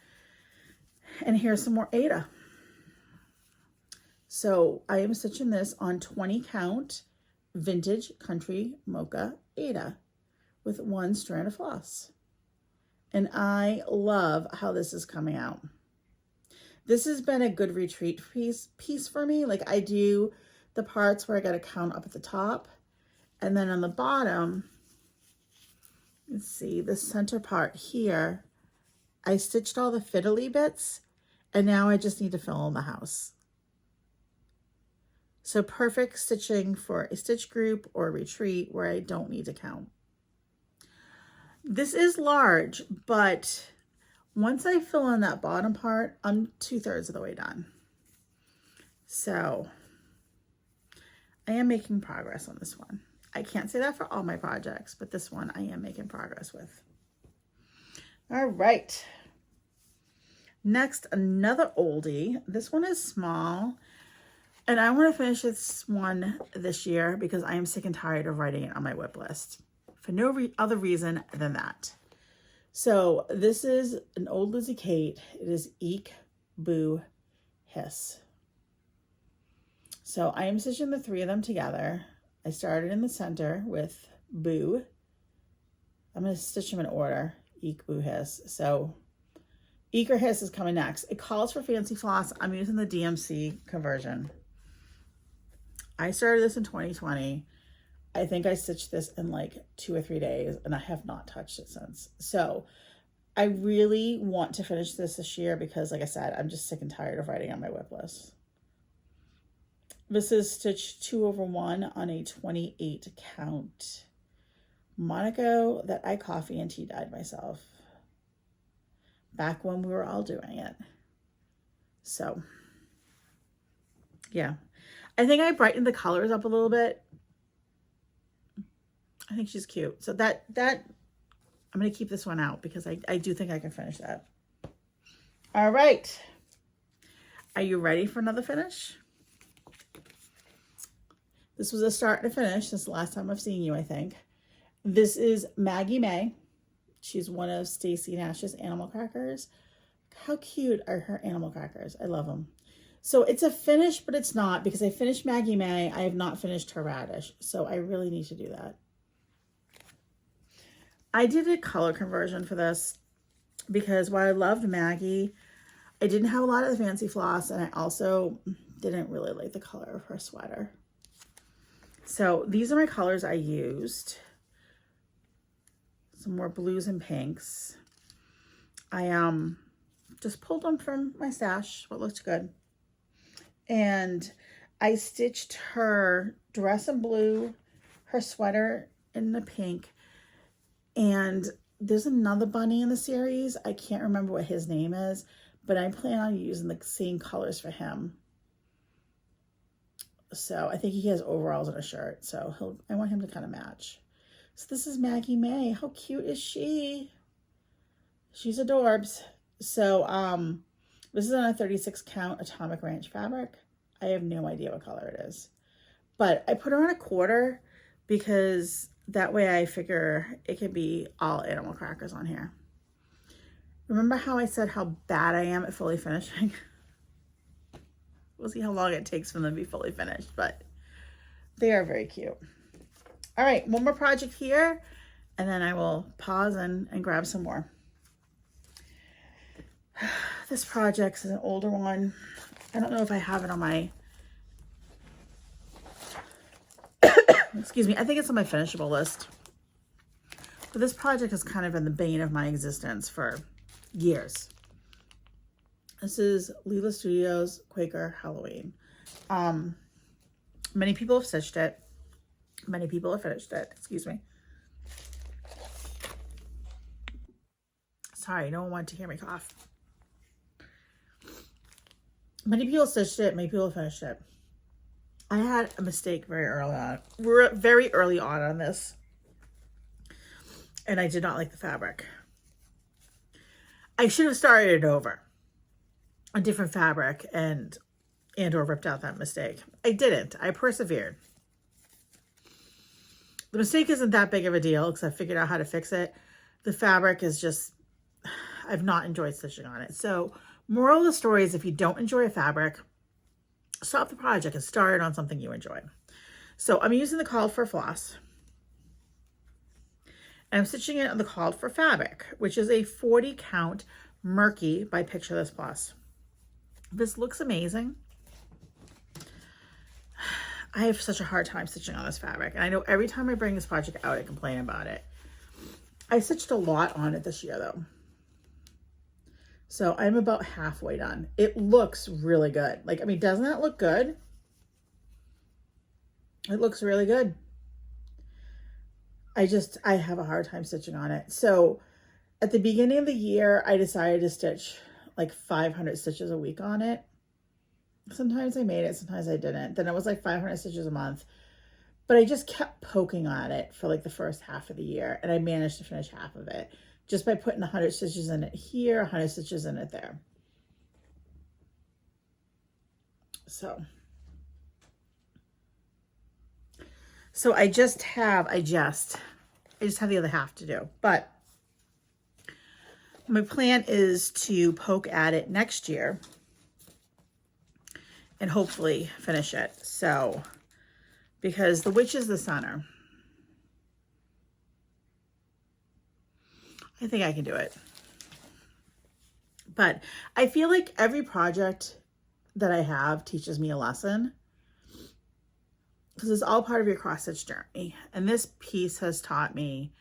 And here's some more Aida. So I am stitching this on 20 count vintage country mocha Aida with 1 strand of floss. And I love how this is coming out. This has been a good retreat piece for me. Like I do the parts where I got to count up at the top. And then on the bottom, let's see, the center part here, I stitched all the fiddly bits. And now I just need to fill in the house. So perfect stitching for a stitch group or a retreat where I don't need to count. This is large, but once I fill in that bottom part, I'm 2/3 of the way done. So I am making progress on this one. I can't say that for all my projects, but this one I am making progress with. All right. Next, another oldie. This one is small, and I want to finish this one this year because I am sick and tired of writing it on my WIP list. For no other reason than that. So this is an old Lizzie Kate. It is Eek, Boo, Hiss. So I am stitching the 3 of them together. I started in the center with Boo. I'm going to stitch them in order. Eek, Boo, Hiss. So Eek or Hiss is coming next. It calls for fancy floss. I'm using the DMC conversion. I started this in 2020. I think I stitched this in like 2 or 3 days and I have not touched it since. So I really want to finish this year because like I said, I'm just sick and tired of writing on my WIP list. This is stitch 2/1 on a 28 count Monaco that I coffee and tea dyed myself back when we were all doing it. So yeah, I think I brightened the colors up a little bit. I think she's cute. So that I'm going to keep this one out because I do think I can finish that. All right. Are you ready for another finish? This was a start and a finish since the last time I've seen you, I think. This is Maggie May. She's one of Stacy Nash's animal crackers. How cute are her animal crackers? I love them. So it's a finish, but it's not because I finished Maggie May. I have not finished her radish. So I really need to do that. I did a color conversion for this because while I loved Maggie, I didn't have a lot of the fancy floss and I also didn't really like the color of her sweater. So these are my colors I used. Some more blues and pinks. I just pulled them from my stash, what looked good. And I stitched her dress in blue, her sweater in the pink, and there's another bunny in the series. I can't remember what his name is, but I plan on using the same colors for him. So I think he has overalls and a shirt. So I want him to kind of match. So this is Maggie May. How cute is she? She's adorbs. So this is on a 36 count Atomic Ranch fabric. I have no idea what color it is. But I put her on a quarter because that way I figure it could be all animal crackers on here. Remember how I said how bad I am at fully finishing? We'll see how long it takes for them to be fully finished, but they are very cute. All right, one more project here, and then I will pause and grab some more. This project is an older one. I don't know if I have it on my, excuse me, I think it's on my finishable list. But this project has kind of been the bane of my existence for years. This is Leela Studios Quaker Halloween. Many people have stitched it. Many people have finished it. Excuse me. Sorry, no one wanted to hear me cough. Many people stitched it. Many people finished it. I had a mistake very early on this. And I did not like the fabric. I should have started it over. A different fabric and or ripped out that mistake. I didn't. I persevered. The mistake isn't that big of a deal because I figured out how to fix it. The fabric is just, I've not enjoyed stitching on it. So moral of the story is if you don't enjoy a fabric, stop the project and start it on something you enjoy. So I'm using the called for floss. And I'm stitching it on the called for fabric, which is a 40 count Murky by Picture This Plus. This looks amazing. I have such a hard time stitching on this fabric. And I know every time I bring this project out, I complain about it. I stitched a lot on it this year though. So I'm about halfway done. It looks really good. Like, I mean, doesn't that look good? It looks really good. I have a hard time stitching on it. So at the beginning of the year, I decided to stitch like 500 stitches a week on it. Sometimes I made it, sometimes I didn't. Then it was like 500 stitches a month. But I just kept poking at it for like the first half of the year. And I managed to finish half of it just by putting 100 stitches in it here, 100 stitches in it there. So I just have the other half to do. But my plan is to poke at it next year and hopefully finish it. So, because the witch is the center. I think I can do it. But I feel like every project that I have teaches me a lesson. Because it's all part of your cross-stitch journey. And this piece has taught me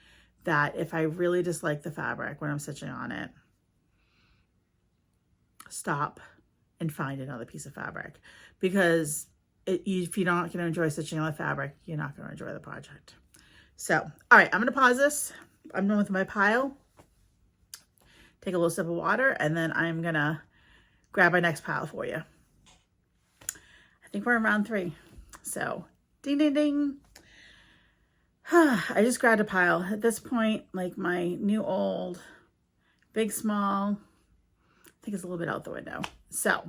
that if I really dislike the fabric when I'm stitching on it, stop and find another piece of fabric. Because if you're not going to enjoy stitching on the fabric, you're not going to enjoy the project. So, all right, I'm going to pause this. I'm done with my pile. Take a little sip of water, and then I'm going to grab my next pile for you. I think we're in round 3. So, ding, ding, ding. I just grabbed a pile. At this point, like my new, old, big, small, I think it's a little bit out the window. So,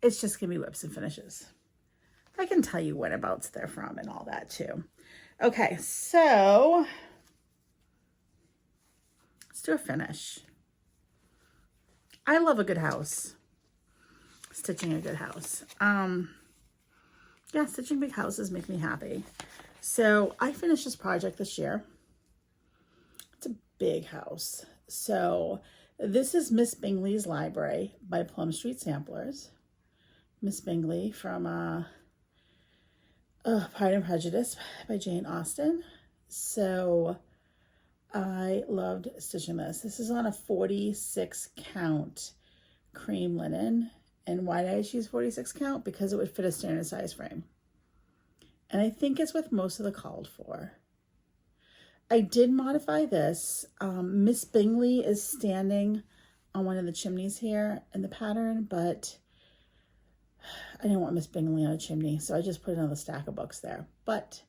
it's just going to be whips and finishes. I can tell you whenabouts they're from and all that too. Okay, so let's do a finish. I love a good house. Stitching a good house. Yeah, stitching big houses make me happy. So I finished this project this year. It's a big house. So this is Miss Bingley's Library by Plum Street Samplers. Miss Bingley from Pride and Prejudice by Jane Austen. So I loved stitching this. This is on a 46 count cream linen. And why did I choose 46 count? Because it would fit a standard size frame. And I think it's with most of the called for. I did modify this. Miss Bingley is standing on one of the chimneys here in the pattern, but I didn't want Miss Bingley on a chimney, so I just put another stack of books there. But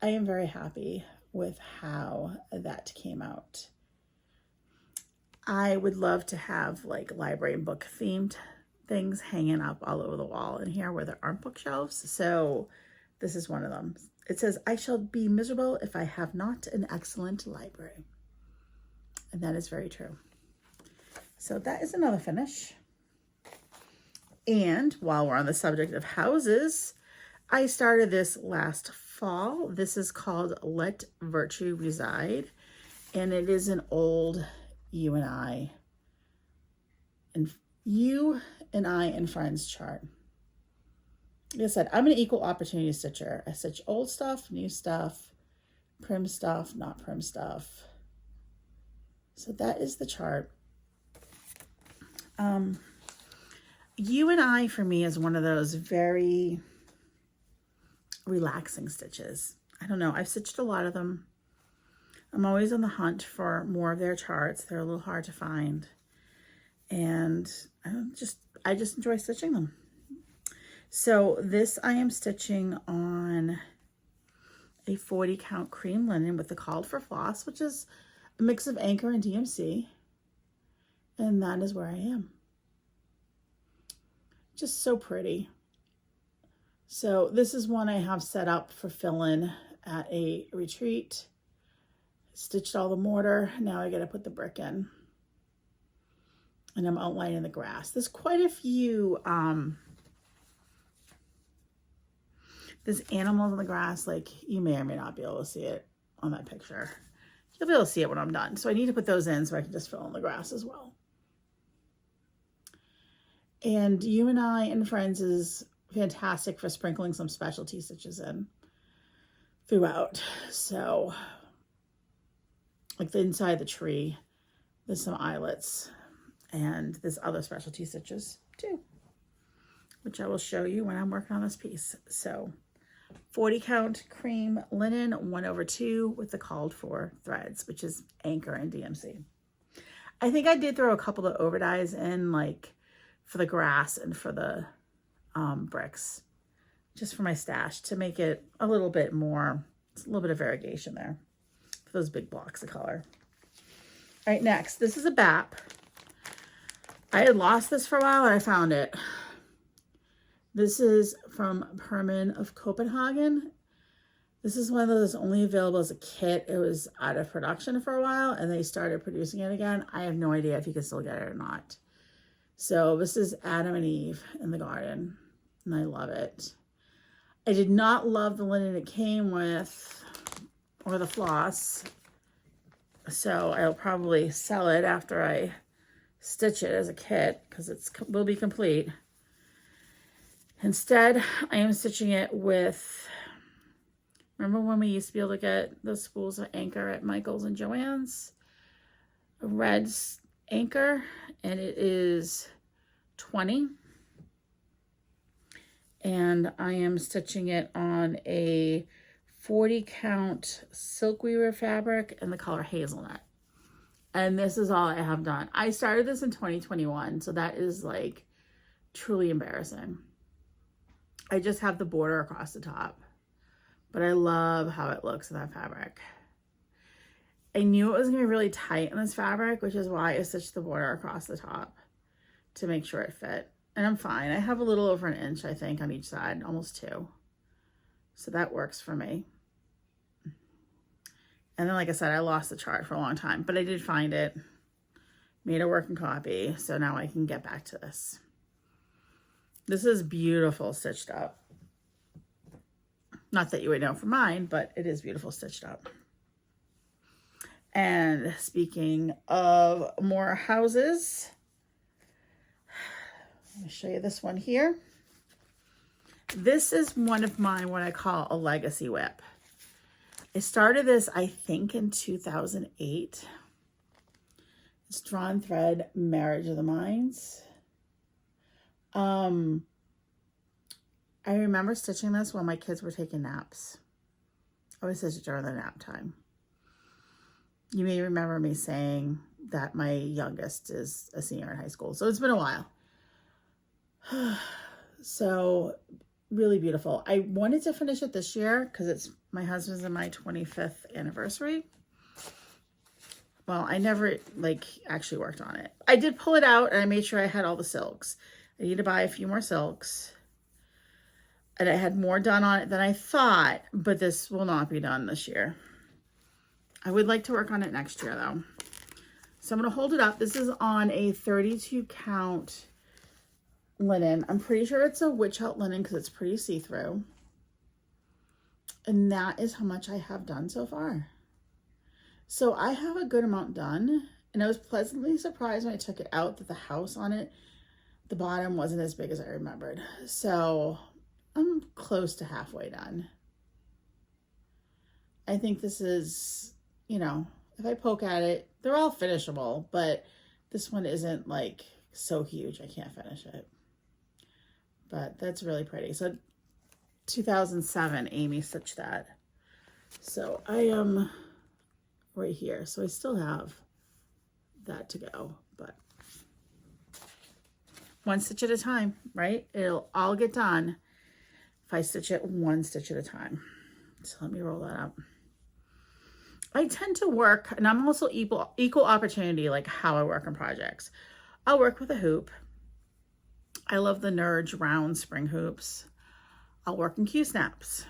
I am very happy with how that came out. I would love to have like library and book themed things hanging up all over the wall in here where there aren't bookshelves. So this is one of them. It says, I shall be miserable if I have not an excellent library. And that is very true. So that is another finish. And while we're on the subject of houses, I started this last fall. This is called Let Virtue Reside. And it is an old You and I and Friends chart. Like I said, I'm an equal opportunity stitcher. I stitch old stuff, new stuff, prim stuff, not prim stuff. So that is the chart. You and I, for me, is one of those very relaxing stitches. I don't know. I've stitched a lot of them. I'm always on the hunt for more of their charts. They're a little hard to find. And I just enjoy stitching them. So this I am stitching on a 40 count cream linen with the called for floss, which is a mix of Anchor and DMC. And that is where I am. Just so pretty. So this is one I have set up for fill-in at a retreat. Stitched all the mortar. Now I got to put the brick in. And I'm outlining the grass. There's quite a few there's animals in the grass. Like, you may or may not be able to see it on that picture. You'll be able to see it when I'm done. So I need to put those in so I can just fill in the grass as well. And You and I and Friends is fantastic for sprinkling some specialty stitches in throughout. So like the inside of the tree, there's some eyelets and there's other specialty stitches too, which I will show you when I'm working on this piece. So 40 count cream linen 1/2 with the called for threads, which is Anchor and DMC. I think I did throw a couple of overdyes in, like for the grass and for the bricks, just for my stash to make it a little bit more, a little bit of variegation there for those big blocks of color. All right, next, this is a BAP. I had lost this for a while and I found it. This is from Perman of Copenhagen. This is one of those only available as a kit. It was out of production for a while and they started producing it again. I have no idea if you can still get it or not. So this is Adam and Eve in the garden and I love it. I did not love the linen it came with or the floss. So I'll probably sell it after I stitch it as a kit because it will be complete. Instead, I am stitching it with, remember when we used to be able to get those spools of Anchor at Michael's and Joann's? A red Anchor, and it is 20. And I am stitching it on a 40 count silk weaver fabric in the color hazelnut. And this is all I have done. I started this in 2021, so that is like truly embarrassing. I just have the border across the top, but I love how it looks in that fabric. I knew it was gonna be really tight in this fabric, which is why I stitched the border across the top to make sure it fit. And I'm fine. I have a little over 1 inch, I think, on each side, almost 2. So that works for me. And then, like I said, I lost the chart for a long time, but I did find it, made a working copy. So now I can get back to this. This is beautiful stitched up. Not that you would know from mine, but it is beautiful stitched up. And speaking of more houses, let me show you this one here. This is one of mine, what I call a legacy WIP. I started this, I think, in 2008. It's Drawn Thread Marriage of the Minds. I remember stitching this while my kids were taking naps. I always stitch it during their nap time. You may remember me saying that my youngest is a senior in high school. So it's been a while. So really beautiful. I wanted to finish it this year because it's my husband's and my 25th anniversary. Well, I never actually worked on it. I did pull it out and I made sure I had all the silks. I need to buy a few more silks. And I had more done on it than I thought, but this will not be done this year. I would like to work on it next year though. So I'm going to hold it up. This is on a 32 count linen. I'm pretty sure it's a witch out linen because it's pretty see-through. And that is how much I have done so far. So I have a good amount done, and I was pleasantly surprised when I took it out that the house on it, the bottom wasn't as big as I remembered. So I'm close to halfway done. I think this is, you know, if I poke at it, they're all finishable, but this one isn't like so huge I can't finish it. But that's really pretty. So 2007, Amy stitched that. So I am right here. So I still have that to go, but one stitch at a time, right? It'll all get done if I stitch it one stitch at a time. So let me roll that up. I tend to work, and I'm also equal opportunity, like how I work on projects. I'll work with a hoop. I love the Nurge round spring hoops. I'll work in Q-snaps.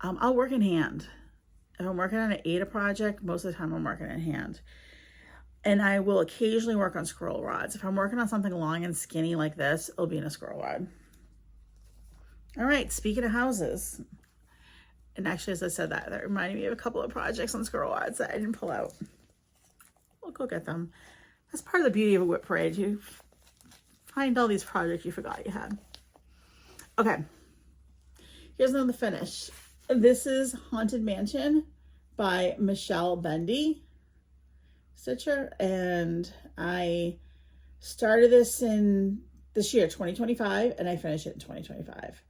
I'll work in hand. If I'm working on an Ada project, most of the time I'm working in hand. And I will occasionally work on scroll rods. If I'm working on something long and skinny like this, it'll be in a scroll rod. All right, speaking of houses, and actually as I said that reminded me of a couple of projects on scroll rods that I didn't pull out. We'll go get them. That's part of the beauty of a WIP parade. You find all these projects you forgot you had. Okay, here's another finish. This is Haunted Mansion by Michelle Bendy Stitcher, and I started this in this year, 2025, and I finished it in 2025.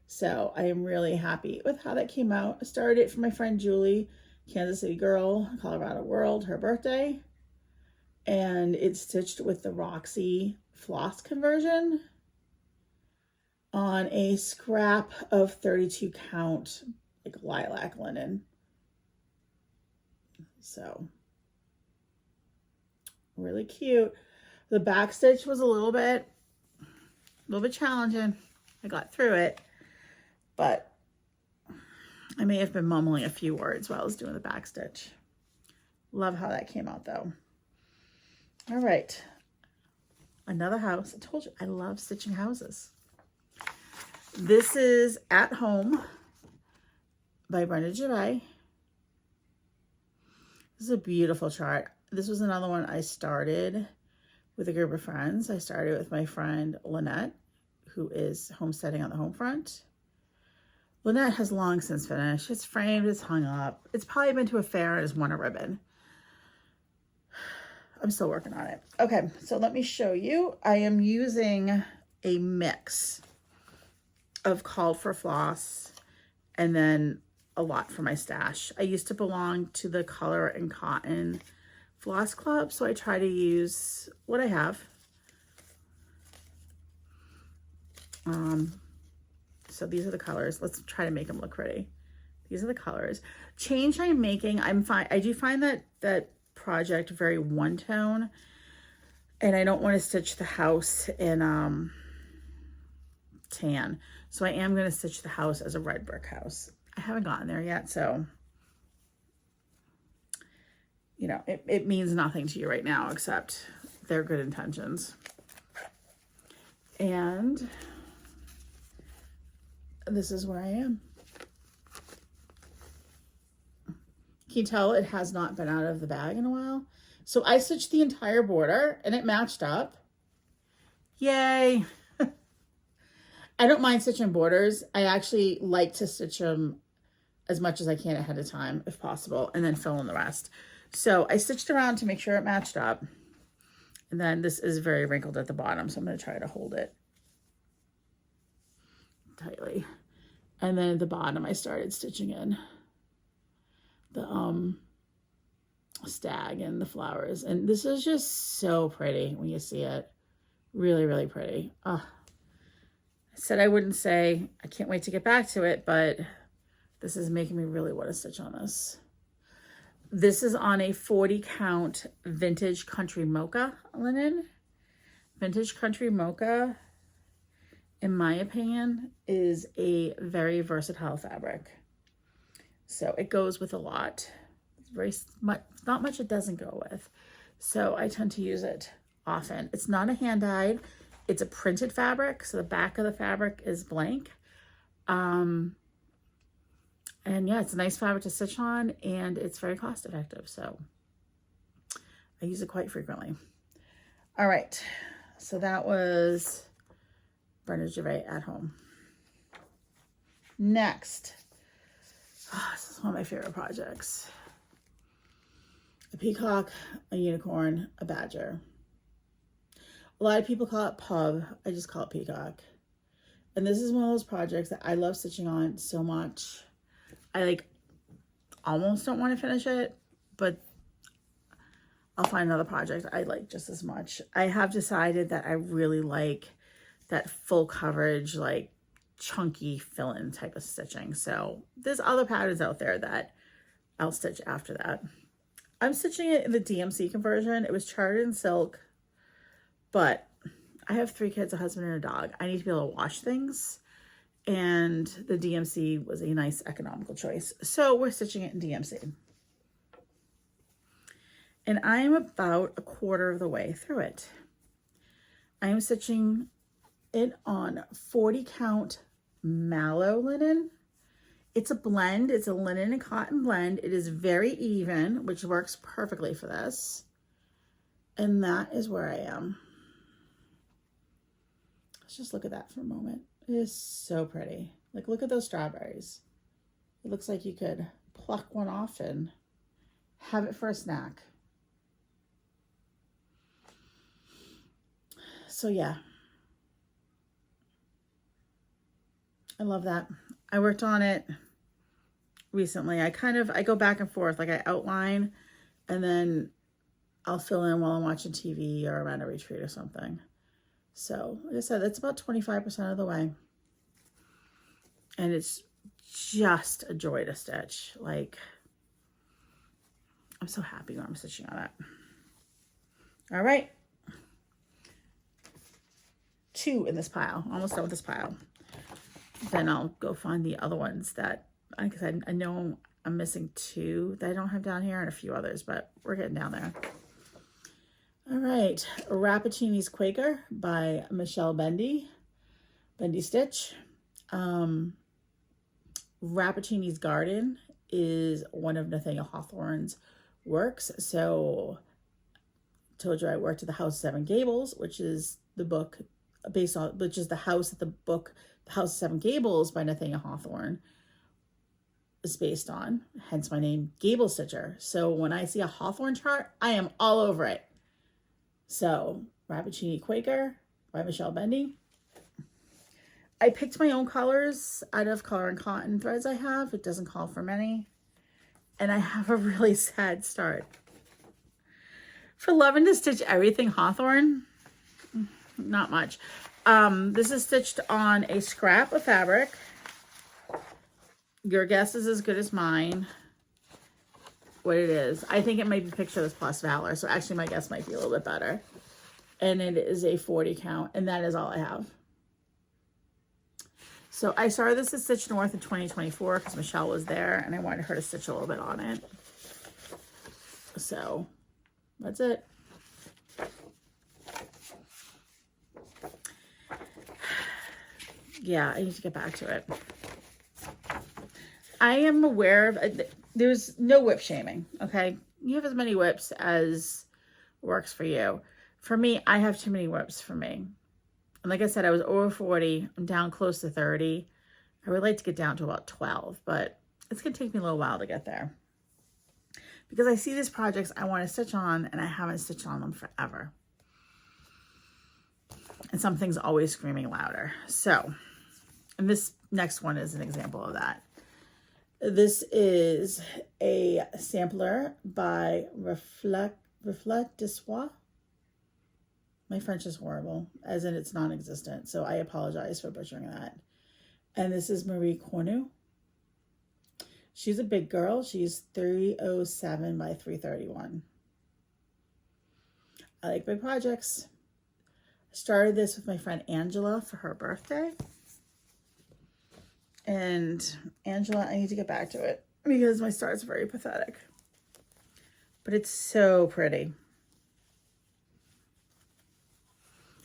So I am really happy with how that came out. I started it for my friend Julie, Kansas City girl, Colorado World, her birthday, and it's stitched with the Roxy floss conversion on a scrap of 32 count like lilac linen. So really cute. The back stitch was a little bit challenging. I got through it, but I may have been mumbling a few words while I was doing the back stitch. Love how that came out though. All right, another house. I told you I love stitching houses. This is At Home by Brenda Gervais. This is a beautiful chart. This was another one I started with a group of friends. I started with my friend Lynette, who is homesteading on the home front. Lynette has long since finished. It's framed, it's hung up. It's probably been to a fair and has won a ribbon. I'm still working on it. Okay, so let me show you. I am using a mix of Called for Floss and then a lot for my stash. I used to belong to the Color and Cotton Floss Club, so I try to use what I have. So these are the colors. Let's try to make them look pretty. These are the colors. Change I'm making, I do find that project very one tone, and I don't want to stitch the house in tan. So I am going to stitch the house as a red brick house. I haven't gotten there yet, so you know, it means nothing to you right now, except they're good intentions. And this is where I am. Can you tell it has not been out of the bag in a while? So I stitched the entire border and it matched up. Yay. I don't mind stitching borders. I actually like to stitch them as much as I can ahead of time, if possible, and then fill in the rest. So I stitched around to make sure it matched up. And then this is very wrinkled at the bottom, so I'm going to try to hold it tightly. And then at the bottom, I started stitching in the stag and the flowers. And this is just so pretty when you see it. Really, really pretty. Oh, I said I wouldn't say, I can't wait to get back to it, but this is making me really want to stitch on this. This is on a 40 count vintage country mocha linen. Vintage country mocha, in my opinion, is a very versatile fabric. So it goes with a lot. It's very much, not much it doesn't go with. So I tend to use it often. It's not a hand dyed, it's a printed fabric. So the back of the fabric is blank. And yeah, it's a nice fabric to stitch on, and it's very cost effective. So I use it quite frequently. All right, so that was Brenda Gervais at home. Next, this is one of my favorite projects. A peacock, a unicorn, a badger. A lot of people call it pub. I just call it peacock. And this is one of those projects that I love stitching on so much. I like almost don't want to finish it, but I'll find another project I like just as much. I have decided that I really like that full coverage, like chunky fill-in type of stitching. So there's other patterns out there that I'll stitch after that. I'm stitching it in the DMC conversion. It was charted in silk, but I have 3 kids, a husband, and a dog. I need to be able to wash things, and the DMC was a nice economical choice. So we're stitching it in DMC. And I am about a quarter of the way through it. I am stitching it on 40 count mallow linen. It's a blend. It's a linen and cotton blend. It is very even, which works perfectly for this. And that is where I am. Let's just look at that for a moment. It is so pretty. Like, look at those strawberries. It looks like you could pluck one off and have it for a snack. So yeah, I love that. I worked on it recently. I go back and forth, like I outline and then I'll fill in while I'm watching TV or I'm at a retreat or something. So like I said, that's about 25% of the way. And it's just a joy to stitch. Like, I'm so happy when I'm stitching on it. All right. 2 in this pile. Almost done with this pile. Then I'll go find the other ones that, like I said, I know I'm missing 2 that I don't have down here and a few others, but we're getting down there. All right, Rappaccini's Quaker by Michelle Bendy Stitch. Rappaccini's Garden is one of Nathaniel Hawthorne's works. So told you I worked at the House of Seven Gables, which is the book based on, which is the house that the book, The House of Seven Gables by Nathaniel Hawthorne is based on, hence my name, GablesStitcher. So when I see a Hawthorne chart, I am all over it. So Rappaccini Quaker by Michelle Bendy. I picked my own colors out of Color and Cotton threads I have. It doesn't call for many. And I have a really sad start. For loving to stitch everything Hawthorne, not much. This is stitched on a scrap of fabric. Your guess is as good as mine what it is. I think it might be Picture Plus Valor. So actually my guess might be a little bit better. And it is a 40 count. And that is all I have. So I started this at Stitch North in 2024 because Michelle was there and I wanted her to stitch a little bit on it. So that's it. Yeah, I need to get back to it. I am aware of, there's no WIP shaming, okay? You have as many WIPs as works for you. For me, I have too many WIPs for me. And like I said, I was over 40. I'm down close to 30. I would like to get down to about 12, but it's going to take me a little while to get there. Because I see these projects I want to stitch on, and I haven't stitched on them forever. And something's always screaming louder. So, and this next one is an example of that. This is a sampler by Reflet de Soie. My French is horrible, as in it's non-existent, so I apologize for butchering that. And this is Marie Cornu. She's a big girl. She's 307 by 331. I like big projects. I started this with my friend Angela for her birthday. And Angela, I need to get back to it because my start's very pathetic. But it's so pretty.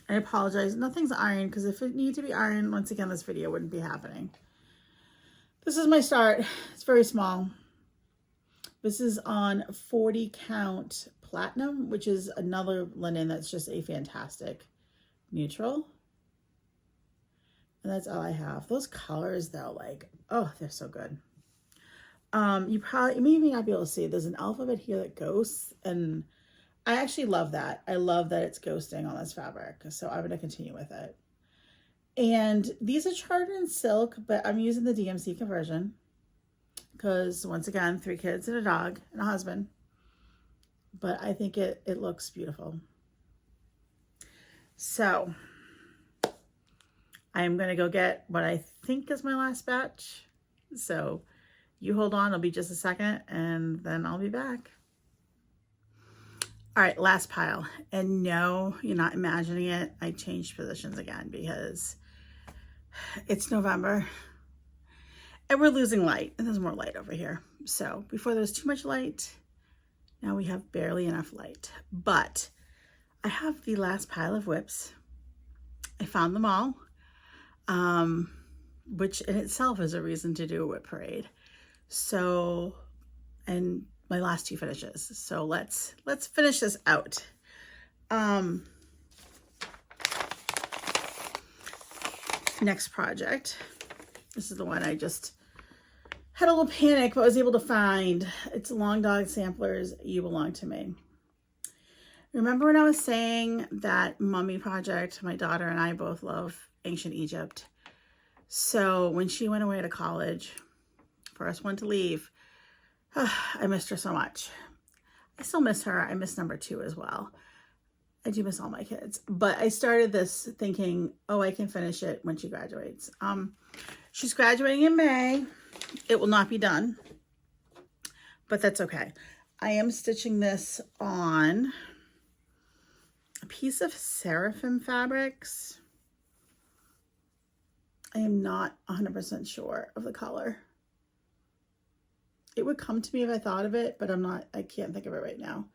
I apologize. Nothing's ironed because if it needed to be ironed, once again, this video wouldn't be happening. This is my start. It's very small. This is on 40 count platinum, which is another linen that's just a fantastic neutral. And that's all I have. Those colors though, like, oh, they're so good. You may not be able to see it. There's an alphabet here that ghosts, and I actually love that. I love that it's ghosting on this fabric, so I'm going to continue with it. And these are charted in silk, but I'm using the DMC conversion because, once again, 3 kids and a dog and a husband. But I think it looks beautiful. So I'm going to go get what I think is my last batch. So you hold on, it'll be just a second, and then I'll be back. All right, last pile. And no, you're not imagining it. I changed positions again because it's November and we're losing light, and there's more light over here. So before there was too much light, now we have barely enough light. But I have the last pile of WIPs. I found them all, which in itself is a reason to do a WIP parade. So, and my last 2 finishes. So let's finish this out. Next project. This is the one I just had a little panic, but was able to find. It's Long Dog Samplers, You Belong to Me. Remember when I was saying that mummy project, my daughter and I both love ancient Egypt. So when she went away to college, first one to leave, I missed her so much. I still miss her. I miss number 2 as well. I do miss all my kids. But I started this thinking, oh, I can finish it when she graduates. She's graduating in May. It will not be done, but that's okay. I am stitching this on a piece of Seraphim Fabrics. I am not 100% sure of the color. It would come to me if I thought of it, but I can't think of it right now.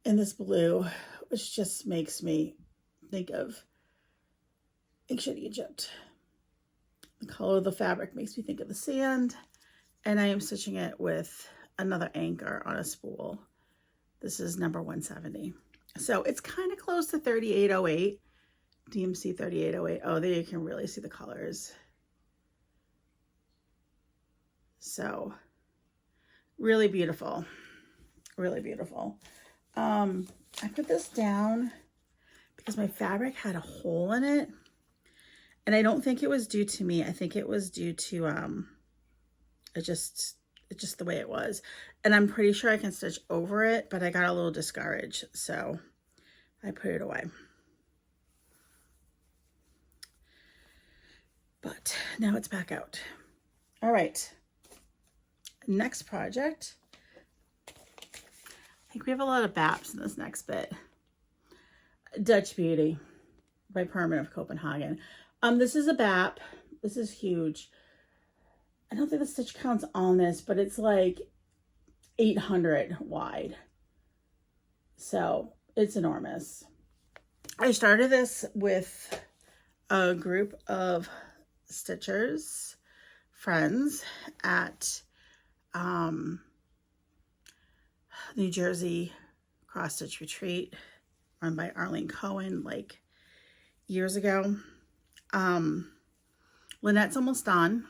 And this blue, which just makes me think of ancient Egypt. The color of the fabric makes me think of the sand. And I am stitching it with another anchor on a spool. This is number 170. So it's kind of close to 3808, DMC 3808. Oh, there you can really see the colors. So really beautiful, really beautiful. I put this down because my fabric had a hole in it, and I don't think it was due to me. I think it was due to it's just the way it was, and I'm pretty sure I can stitch over it, but I got a little discouraged, so I put it away. But now it's back out. All right, next project. I think we have a lot of BAPs in this next bit. Dutch Beauty by Permanent of Copenhagen. This is a BAP. This is huge. I don't think the stitch count's on this, but it's like 800 wide. So it's enormous. I started this with a group of stitchers, friends at New Jersey Cross Stitch Retreat run by Arlene Cohen like years ago. Lynette's almost done,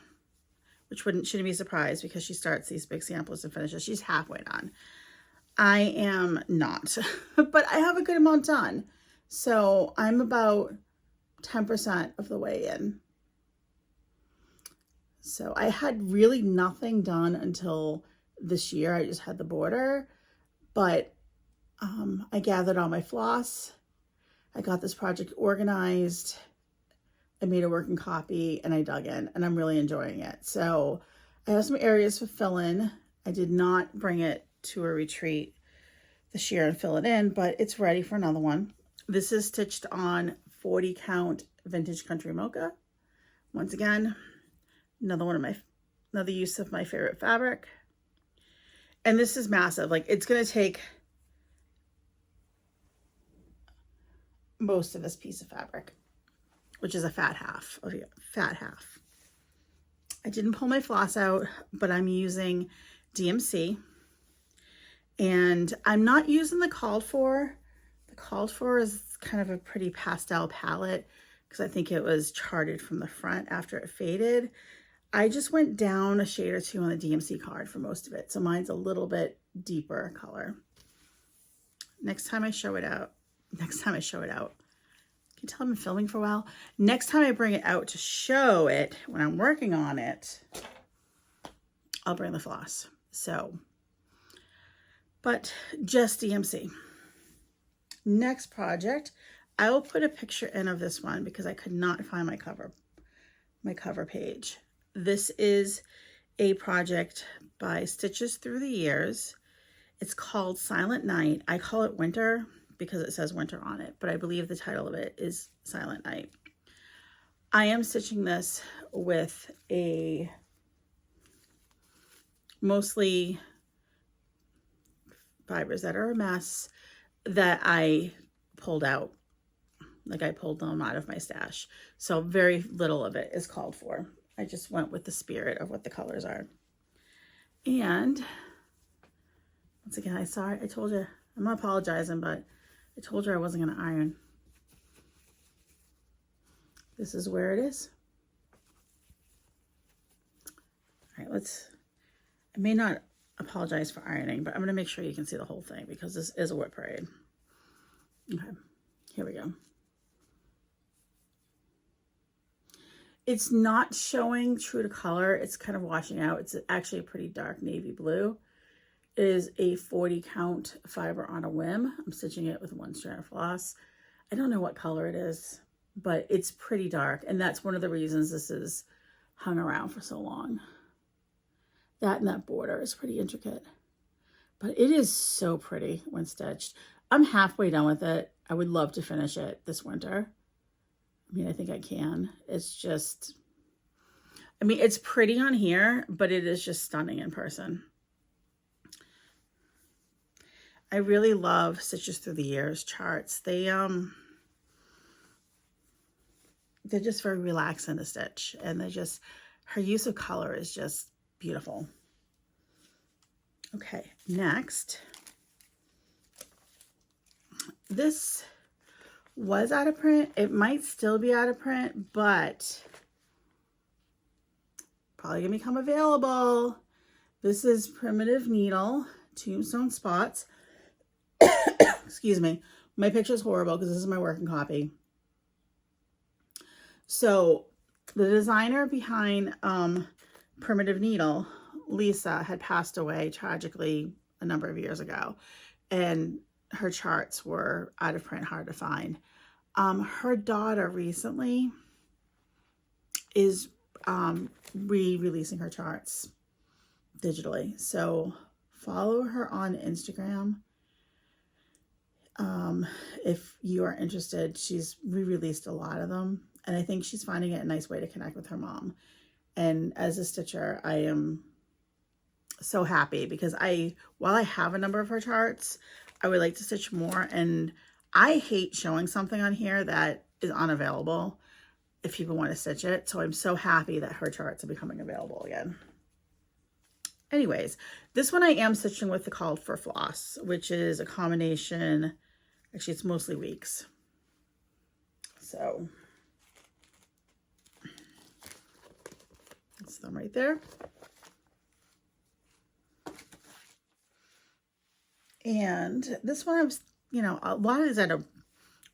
which shouldn't be surprised because she starts these big samplers and finishes. She's halfway done. I am not, but I have a good amount done. So I'm about 10% of the way in. So I had really nothing done until this year. I just had the border, but I gathered all my floss. I got this project organized. I made a working copy and I dug in, and I'm really enjoying it. So I have some areas to fill in. I did not bring it to a retreat this year and fill it in, but it's ready for another one. This is stitched on 40 count vintage country mocha. Once again, another use of my favorite fabric. And this is massive. Like, it's going to take most of this piece of fabric, which is a fat half. I didn't pull my floss out, but I'm using DMC, and I'm not using the called for. The called for is kind of a pretty pastel palette because I think it was charted from the front after it faded. I just went down a shade or two on the DMC card for most of it. So mine's a little bit deeper color. Next time I show it out, you can tell I've been filming for a while. Next time I bring it out to show it, when I'm working on it, I'll bring the floss. So, but just DMC. Next project, I will put a picture in of this one because I could not find my cover page. This is a project by Stitches Through the Years. It's called Silent Night. I call it Winter because it says winter on it, but I believe the title of it is Silent Night. I am stitching this with a mostly fibers that are a mess that I pulled out. Like, I pulled them out of my stash. So very little of it is called for. I just went with the spirit of what the colors are. And once again, I told you, I'm not apologizing, but I told you I wasn't going to iron. This is where it is. All right, I may not apologize for ironing, but I'm going to make sure you can see the whole thing because this is a WIP parade. Okay, here we go. It's not showing true to color. It's kind of washing out. It's actually a pretty dark navy blue. It is a 40 count fiber on a whim. I'm stitching it with one strand of floss. I don't know what color it is, but it's pretty dark. And that's one of the reasons this is hung around for so long. That and that border is pretty intricate, but it is so pretty when stitched. I'm halfway done with it. I would love to finish it this winter. I mean, I think I can. It's just, I mean, it's pretty on here, but it is just stunning in person. I really love Stitches Through the Years charts. They're just very relaxing to stitch, and her use of color is just beautiful. Okay, next. This was out of print. It might still be out of print, but probably gonna become available. This is Primitive Needle Tombstone Spots. Excuse me, my picture is horrible because this is my working copy. So the designer behind Primitive Needle, Lisa, had passed away tragically a number of years ago, and her charts were out of print, hard to find. Her daughter recently is re-releasing her charts digitally. So follow her on Instagram. If you are interested, she's re-released a lot of them, and I think she's finding it a nice way to connect with her mom. And as a stitcher, I am so happy because while I have a number of her charts, I would like to stitch more, and I hate showing something on here that is unavailable if people want to stitch it. So I'm so happy that her charts are becoming available again. Anyways, this one I am stitching with the called for floss, which is a combination, actually it's mostly weeks. So that's them right there. And this one, I was, a lot of these had a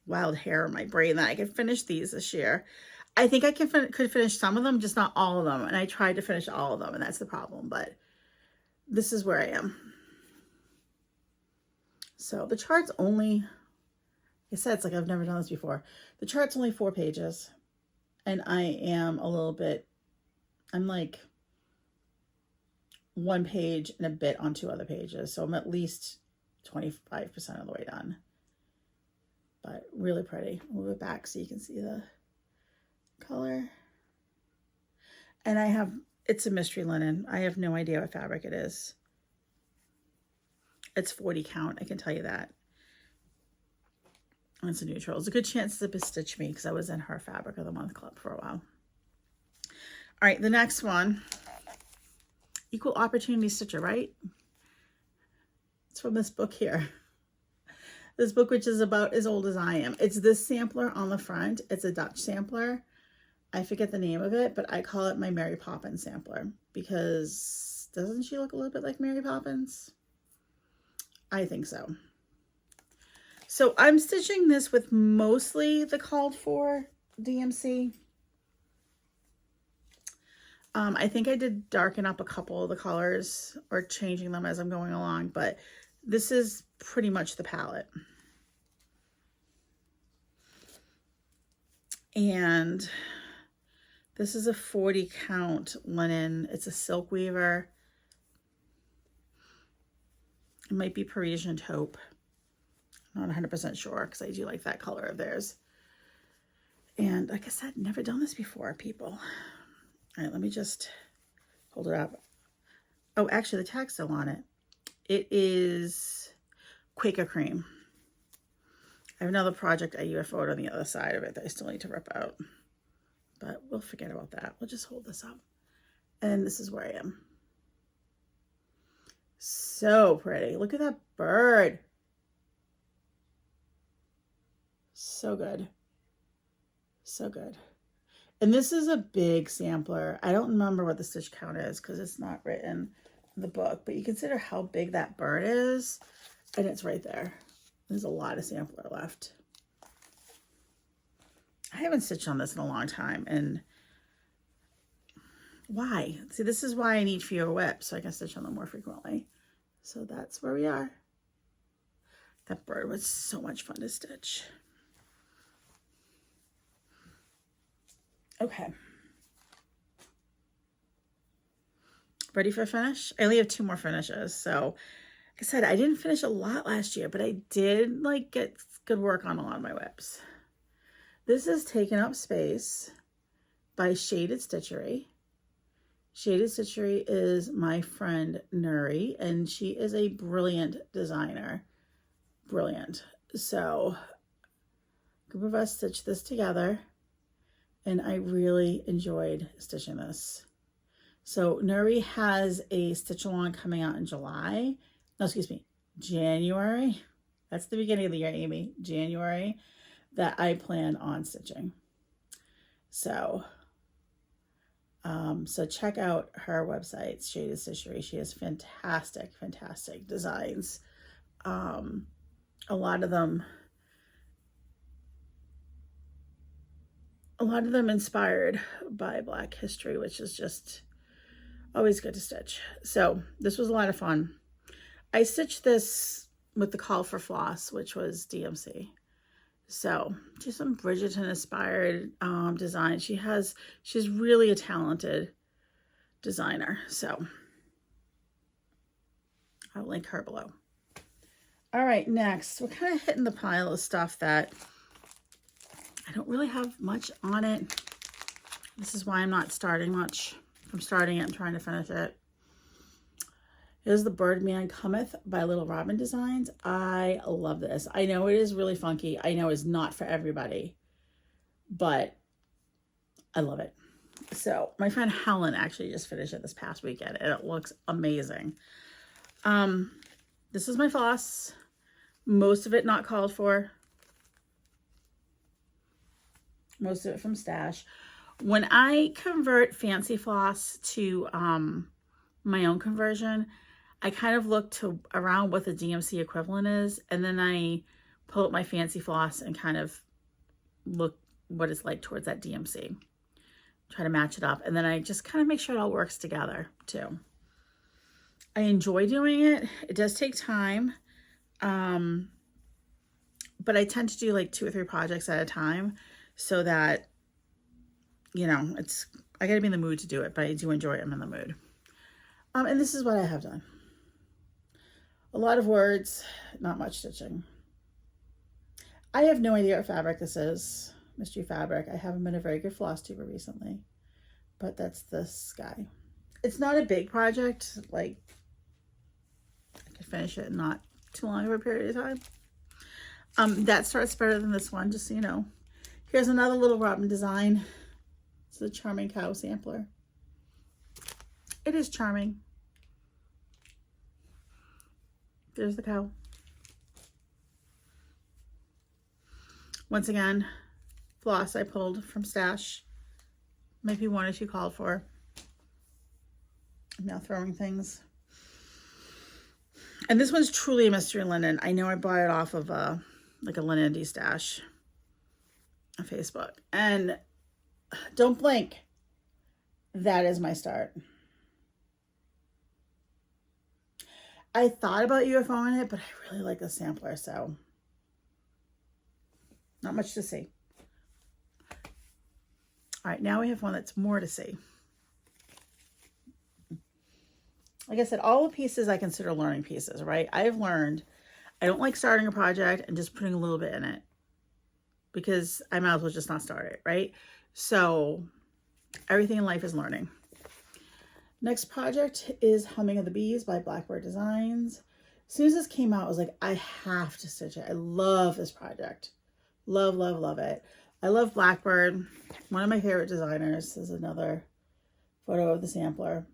wild hair in my brain that I could finish these this year. I think I could finish some of them, just not all of them. And I tried to finish all of them, and that's the problem. But this is where I am. So the chart's only, like I said, it's like I've never done this before. The chart's only 4 pages. And I am a little bit, I'm like 1 page and a bit on 2 other pages. So I'm at least 25% of the way done. But really pretty. Move it back so you can see the color. And I have, it's a mystery linen. I have no idea what fabric it is. It's 40 count, I can tell you that. And it's a neutral. It's a good chance to stitch me because I was in her Fabric of the Month club for a while. All right, the next one, Equal Opportunity Stitcher, right? It's from this book here. This book, which is about as old as I am. It's this sampler on the front. It's a Dutch sampler. I forget the name of it, but I call it my Mary Poppins sampler because doesn't she look a little bit like Mary Poppins? I think so. So I'm stitching this with mostly the called for DMC. I think I did darken up a couple of the colors or changing them as I'm going along, but this is pretty much the palette. And this is a 40 count linen. It's a silk weaver. It might be Parisian taupe. I'm not 100% sure because I do like that color of theirs. And like I said, never done this before, people. All right, let me just hold it up. Oh, actually, the tag's still on it. It is Quaker Cream. I have another project I UFO'd on the other side of it that I still need to rip out. But we'll forget about that. We'll just hold this up. And this is where I am. So pretty. Look at that bird. So good. So good. And this is a big sampler. I don't remember what the stitch count is because it's not written in the book, but you consider how big that bird is, and it's right there. There's a lot of sampler left. I haven't stitched on this in a long time, and why? See, this is why I need fewer WIP, so I can stitch on them more frequently. So that's where we are. That bird was so much fun to stitch. Okay. Ready for a finish? I only have 2 more finishes. So, like I said, I didn't finish a lot last year, but I did like get good work on a lot of my WIPs. This is Taking Up Space by Shaded Stitchery. Shaded Stitchery is my friend Nuri, and she is a brilliant designer. Brilliant. So, a group of us stitched this together. And I really enjoyed stitching this. So Nuri has a stitch along coming out in July. No, excuse me, January. That's the beginning of the year, Amy. January, that I plan on stitching. So, so check out her website, Shaded Stitchery. She has fantastic, fantastic designs. A lot of them inspired by Black history, which is just always good to stitch. So this was a lot of fun. I stitched this with the call for floss, which was DMC. So just some Bridgerton inspired design. She's really a talented designer. So I'll link her below. All right, next we're kind of hitting the pile of stuff that I don't really have much on it. This is why I'm not starting much. If I'm starting it, I'm trying to finish it. Here's The Birdman Cometh by Little Robin Designs. I love this. I know it is really funky. I know it's not for everybody, but I love it. So my friend Helen actually just finished it this past weekend, and it looks amazing. This is my floss. Most of it not called for. Most of it from Stash. When I convert fancy floss to my own conversion, I kind of look around what the DMC equivalent is, and then I pull up my fancy floss and kind of look what it's like towards that DMC. Try to match it up. And then I just kind of make sure it all works together too. I enjoy doing it. It does take time. But I tend to do like 2 or 3 projects at a time so that, you know, I gotta be in the mood to do it, but I do enjoy it. I'm in the mood. And this is what I have done. A lot of words, not much stitching. I have no idea what fabric this is. Mystery fabric. I haven't been a very good floss tuber recently, but that's this guy. It's not a big project. Like, I could finish it in not too long of a period of time. That starts better than this one, just so you know. Here's another little robin design. It's a charming cow sampler. It is charming. There's the cow. Once again, floss I pulled from stash. Maybe 1 or 2 called for. I'm now throwing things. And this one's truly a mystery linen. I know I bought it off of like a linen stash on Facebook. And don't blink. That is my start. I thought about UFOing it, but I really like the sampler, so not much to see. All right, now we have one that's more to see. Like I said, all the pieces I consider learning pieces, right? I have learned I don't like starting a project and just putting a little bit in it because I might as well just not start it, right? So everything in life is learning. Next project is Humming of the Bees by Blackbird Designs. As soon as this came out, I was like, I have to stitch it. I love this project. Love, love, love it. I love Blackbird. One of my favorite designers. This is another photo of the sampler.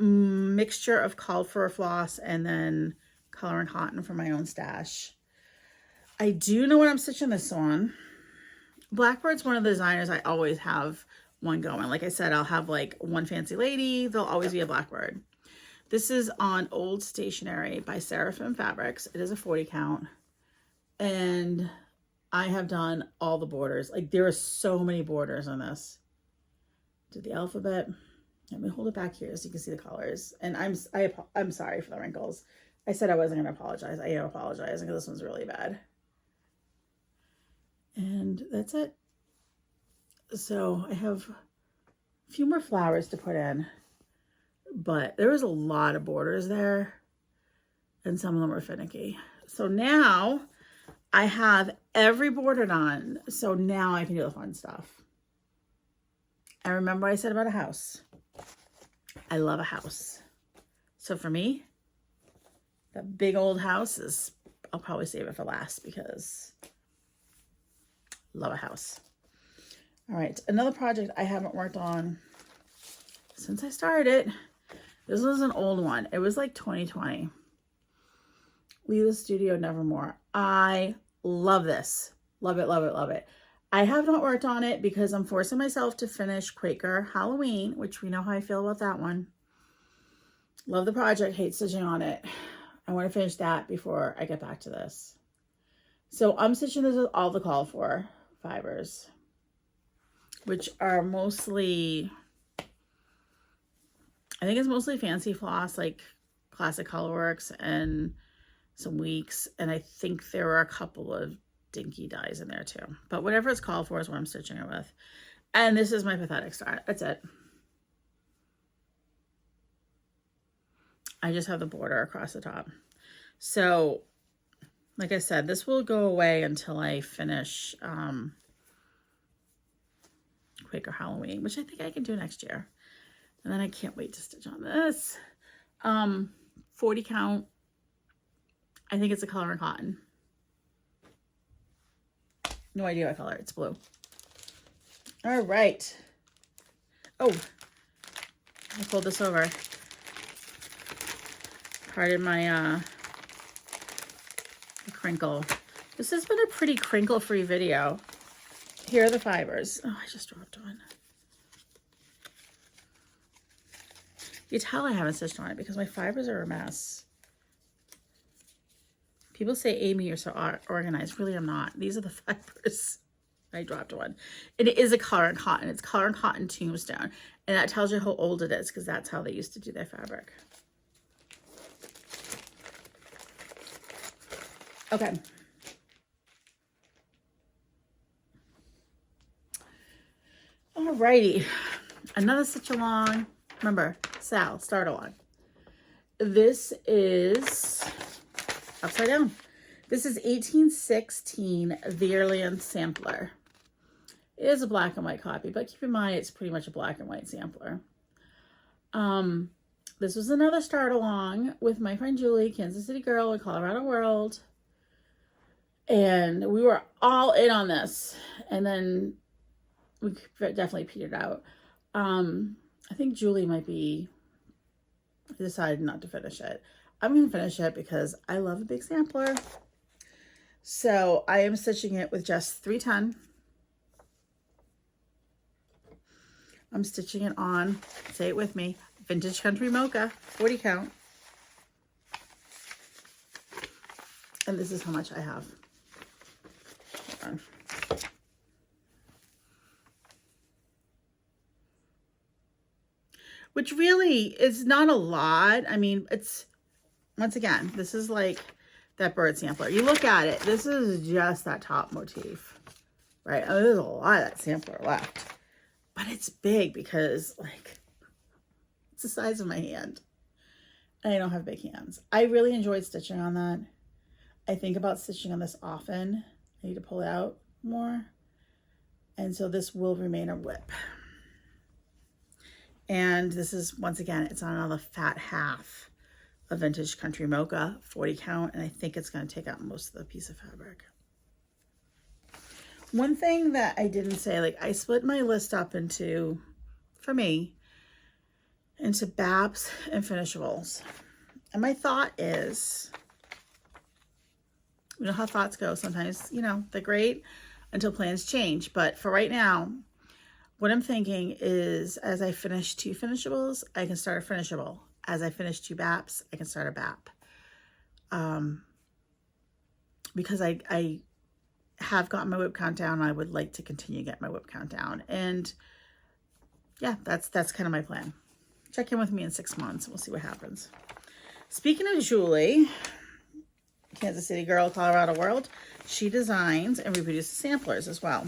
Mixture of called for floss and then color and cotton from my own stash. I do know what I'm stitching this on. Blackbird's one of the designers I always have one going. Like I said, I'll have like one fancy lady. There'll always be a Blackbird. This is on Old Stationery by Seraphim Fabrics. It is a 40 count. And I have done all the borders. Like there are so many borders on this. Did the alphabet. Let me hold it back here so you can see the colors. And I'm sorry for the wrinkles. I said I wasn't going to apologize. I am apologizing because this one's really bad. And that's it. So I have a few more flowers to put in, but there was a lot of borders there and some of them were finicky. So now I have every border done. So now I can do the fun stuff. And remember what I said about a house. I love a house. So for me, that big old house is, I'll probably save it for last because love a house. All right, another project I haven't worked on since I started it. This was an old one. It was like 2020. Leave the Studio Nevermore. I love this. Love it, love it, love it. I have not worked on it because I'm forcing myself to finish Quaker Halloween, which we know how I feel about that one. Love the project, hate stitching on it. I want to finish that before I get back to this. So I'm stitching this with all the call for fibers, which are mostly, I think it's mostly fancy floss, like Classic Colorworks and some Weeks. And I think there are a couple of dinky dyes in there too. But whatever it's called for is what I'm stitching it with. And this is my pathetic start. That's it. I just have the border across the top. So, like I said, this will go away until I finish Quaker Halloween, which I think I can do next year. And then I can't wait to stitch on this. 40 count. I think it's a color and cotton. No idea what color. It's blue. All right. Oh, I pulled this over. Pardon my crinkle. This has been a pretty crinkle-free video. Here are the fibers. Oh, I just dropped one. You tell I haven't stitched on it because my fibers are a mess. People say, Amy, you're so organized. Really, I'm not. These are the fibers. I dropped one. And it is a color and cotton. It's color and cotton tombstone. And that tells you how old it is because that's how they used to do their fabric. Okay. Alrighty. Another stitch along. Remember, Sal, start along. This is upside down. This is 1816 Veerland Sampler. It is a black and white copy, but keep in mind it's pretty much a black and white sampler. This was another start along with my friend Julie, Kansas City girl in Colorado World. And we were all in on this. And then we definitely petered out. I think Julie might be decided not to finish it. I'm going to finish it because I love a big sampler. So I am stitching it with just 310. I'm stitching it on, say it with me, Vintage Country Mocha, 40 count. And this is how much I have. Hold on. Which really is not a lot. I mean, it's, once again, this is like that bird sampler. You look at it, this is just that top motif, right? Oh, there's a lot of that sampler left. But it's big because, like, it's the size of my hand. And I don't have big hands. I really enjoyed stitching on that. I think about stitching on this often. I need to pull it out more. And so this will remain a WIP. And this is, once again, it's on another fat half of Vintage Country Mocha, 40 count. And I think it's going to take out most of the piece of fabric. One thing that I didn't say, like I split my list up into, for me, into BAPs and finishables. And my thought is, you know how thoughts go. Sometimes, you know, they're great until plans change. But for right now, what I'm thinking is as I finish 2 finishables, I can start a finishable. As I finish 2 BAPs, I can start a BAP. Because I have gotten my WIP count down. I would like to continue to get my WIP count down. And yeah, that's kind of my plan. Check in with me in 6 months. We'll see what happens. Speaking of Julie, Kansas City girl, Colorado World, she designs and reproduces samplers as well.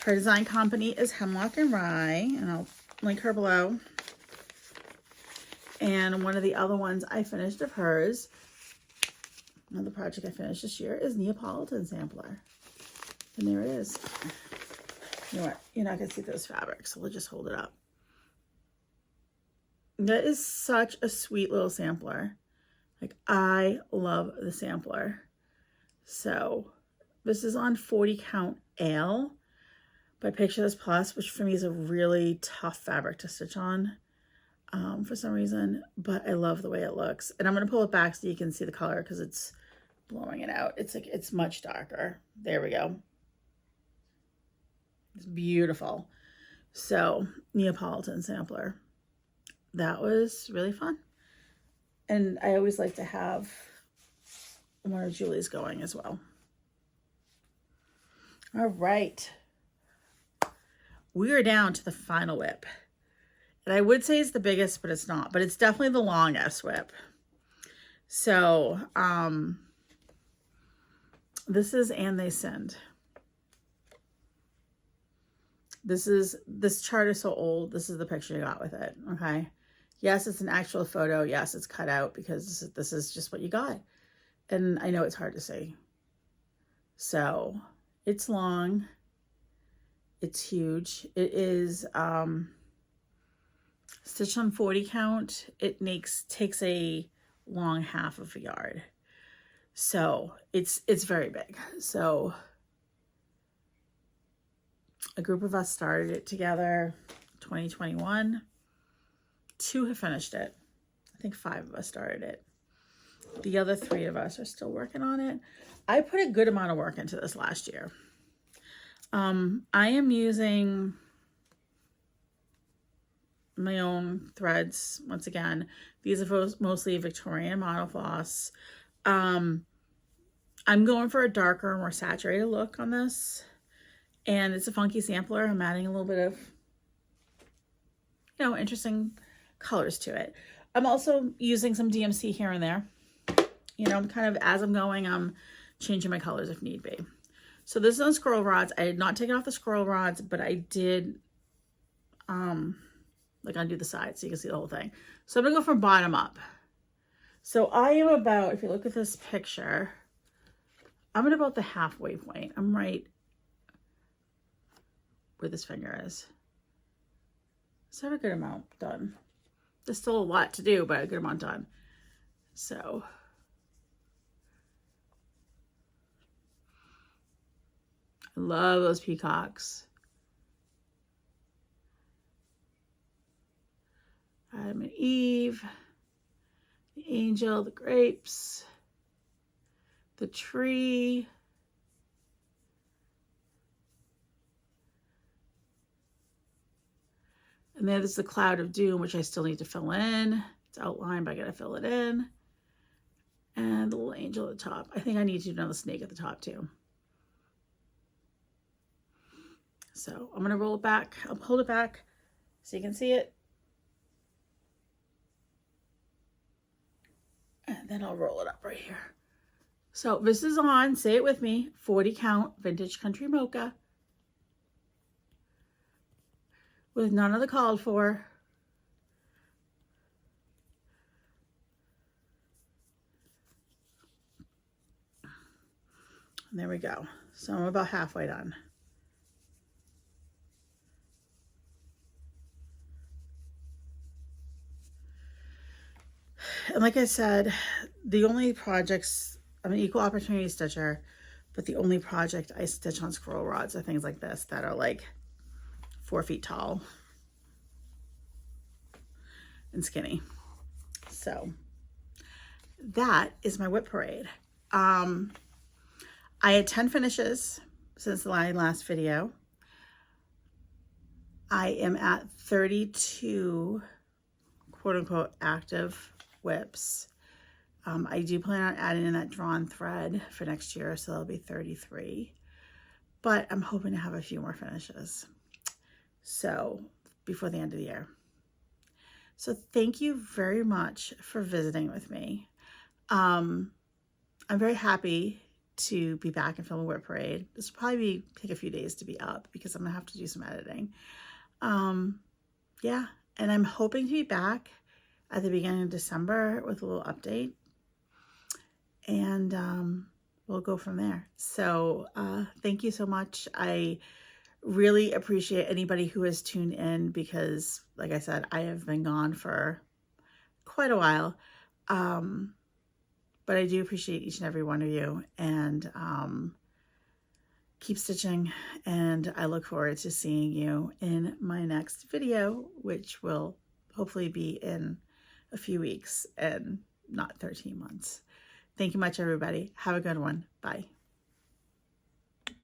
Her design company is Hemlock and Rye, and I'll link her below. And one of the other ones I finished of hers, another project I finished this year, is Neapolitan Sampler. And there it is. You know what? You're not going to see those fabrics, so we'll just hold it up. That is such a sweet little sampler. Like, I love the sampler. So, this is on 40 count Ale by Picture This Plus, which for me is a really tough fabric to stitch on for some reason. But I love the way it looks. And I'm going to pull it back so you can see the color because it's blowing it out. It's like, it's much darker. There we go. It's beautiful. So, Neapolitan Sampler. That was really fun. And I always like to have one of Julie's going as well. All right. We are down to the final WIP. And I would say it's the biggest, but it's not. But it's definitely the longest WIP. So, this is And They Sinned. This chart is so old. This is the picture you got with it, okay? Yes, it's an actual photo. Yes, it's cut out because this is just what you got. And I know it's hard to see. So, it's long. It's huge. It is stitched on 40 count. It takes a long half of a yard. So, it's very big. So, a group of us started it together 2021. 2 have finished it. I think 5 of us started it. The other 3 of us are still working on it. I put a good amount of work into this last year. I am using my own threads. Once again, these are mostly Victorian monofloss. I'm going for a darker, more saturated look on this. And it's a funky sampler. I'm adding a little bit of, you know, interesting colors to it. I'm also using some DMC here and there. You know, I'm kind of, as I'm going, I'm changing my colors if need be. So this is on scroll rods. I did not take off the scroll rods, but I did, like undo the sides so you can see the whole thing. So I'm gonna go from bottom up. So I am about, if you look at this picture, I'm at about the halfway point. I'm right where this finger is. So I have a good amount done. There's still a lot to do, but a good amount done. So I love those peacocks. Adam and Eve, the angel, the grapes, the tree. And then there's the cloud of doom, which I still need to fill in. It's outlined, but I gotta fill it in. And the little angel at the top. I think I need to do another snake at the top too. So I'm gonna roll it back. I'll hold it back so you can see it. And then I'll roll it up right here. So this is on, say it with me, 40 count vintage country mocha. With none of the called for. And there we go. So I'm about halfway done. And like I said, the only projects, I'm an equal opportunity stitcher, but the only project I stitch on scroll rods are things like this that are like 4 feet tall and skinny. So that is my WIP parade. I had 10 finishes since the last video. I am at 32 quote unquote active WIPs. I do plan on adding in that drawn thread for next year, so that'll be 33. But I'm hoping to have a few more finishes. So before the end of the year. So thank you very much for visiting with me. I'm very happy to be back and film a WIP parade. This will probably take a few days to be up because I'm gonna have to do some editing. Yeah, and I'm hoping to be back at the beginning of December with a little update. And we'll go from there. So thank you so much. I really appreciate anybody who has tuned in because, like I said, I have been gone for quite a while. But I do appreciate each and every one of you, and keep stitching, and I look forward to seeing you in my next video, which will hopefully be in a few weeks and not 13 months. Thank you much, everybody. Have a good one. Bye.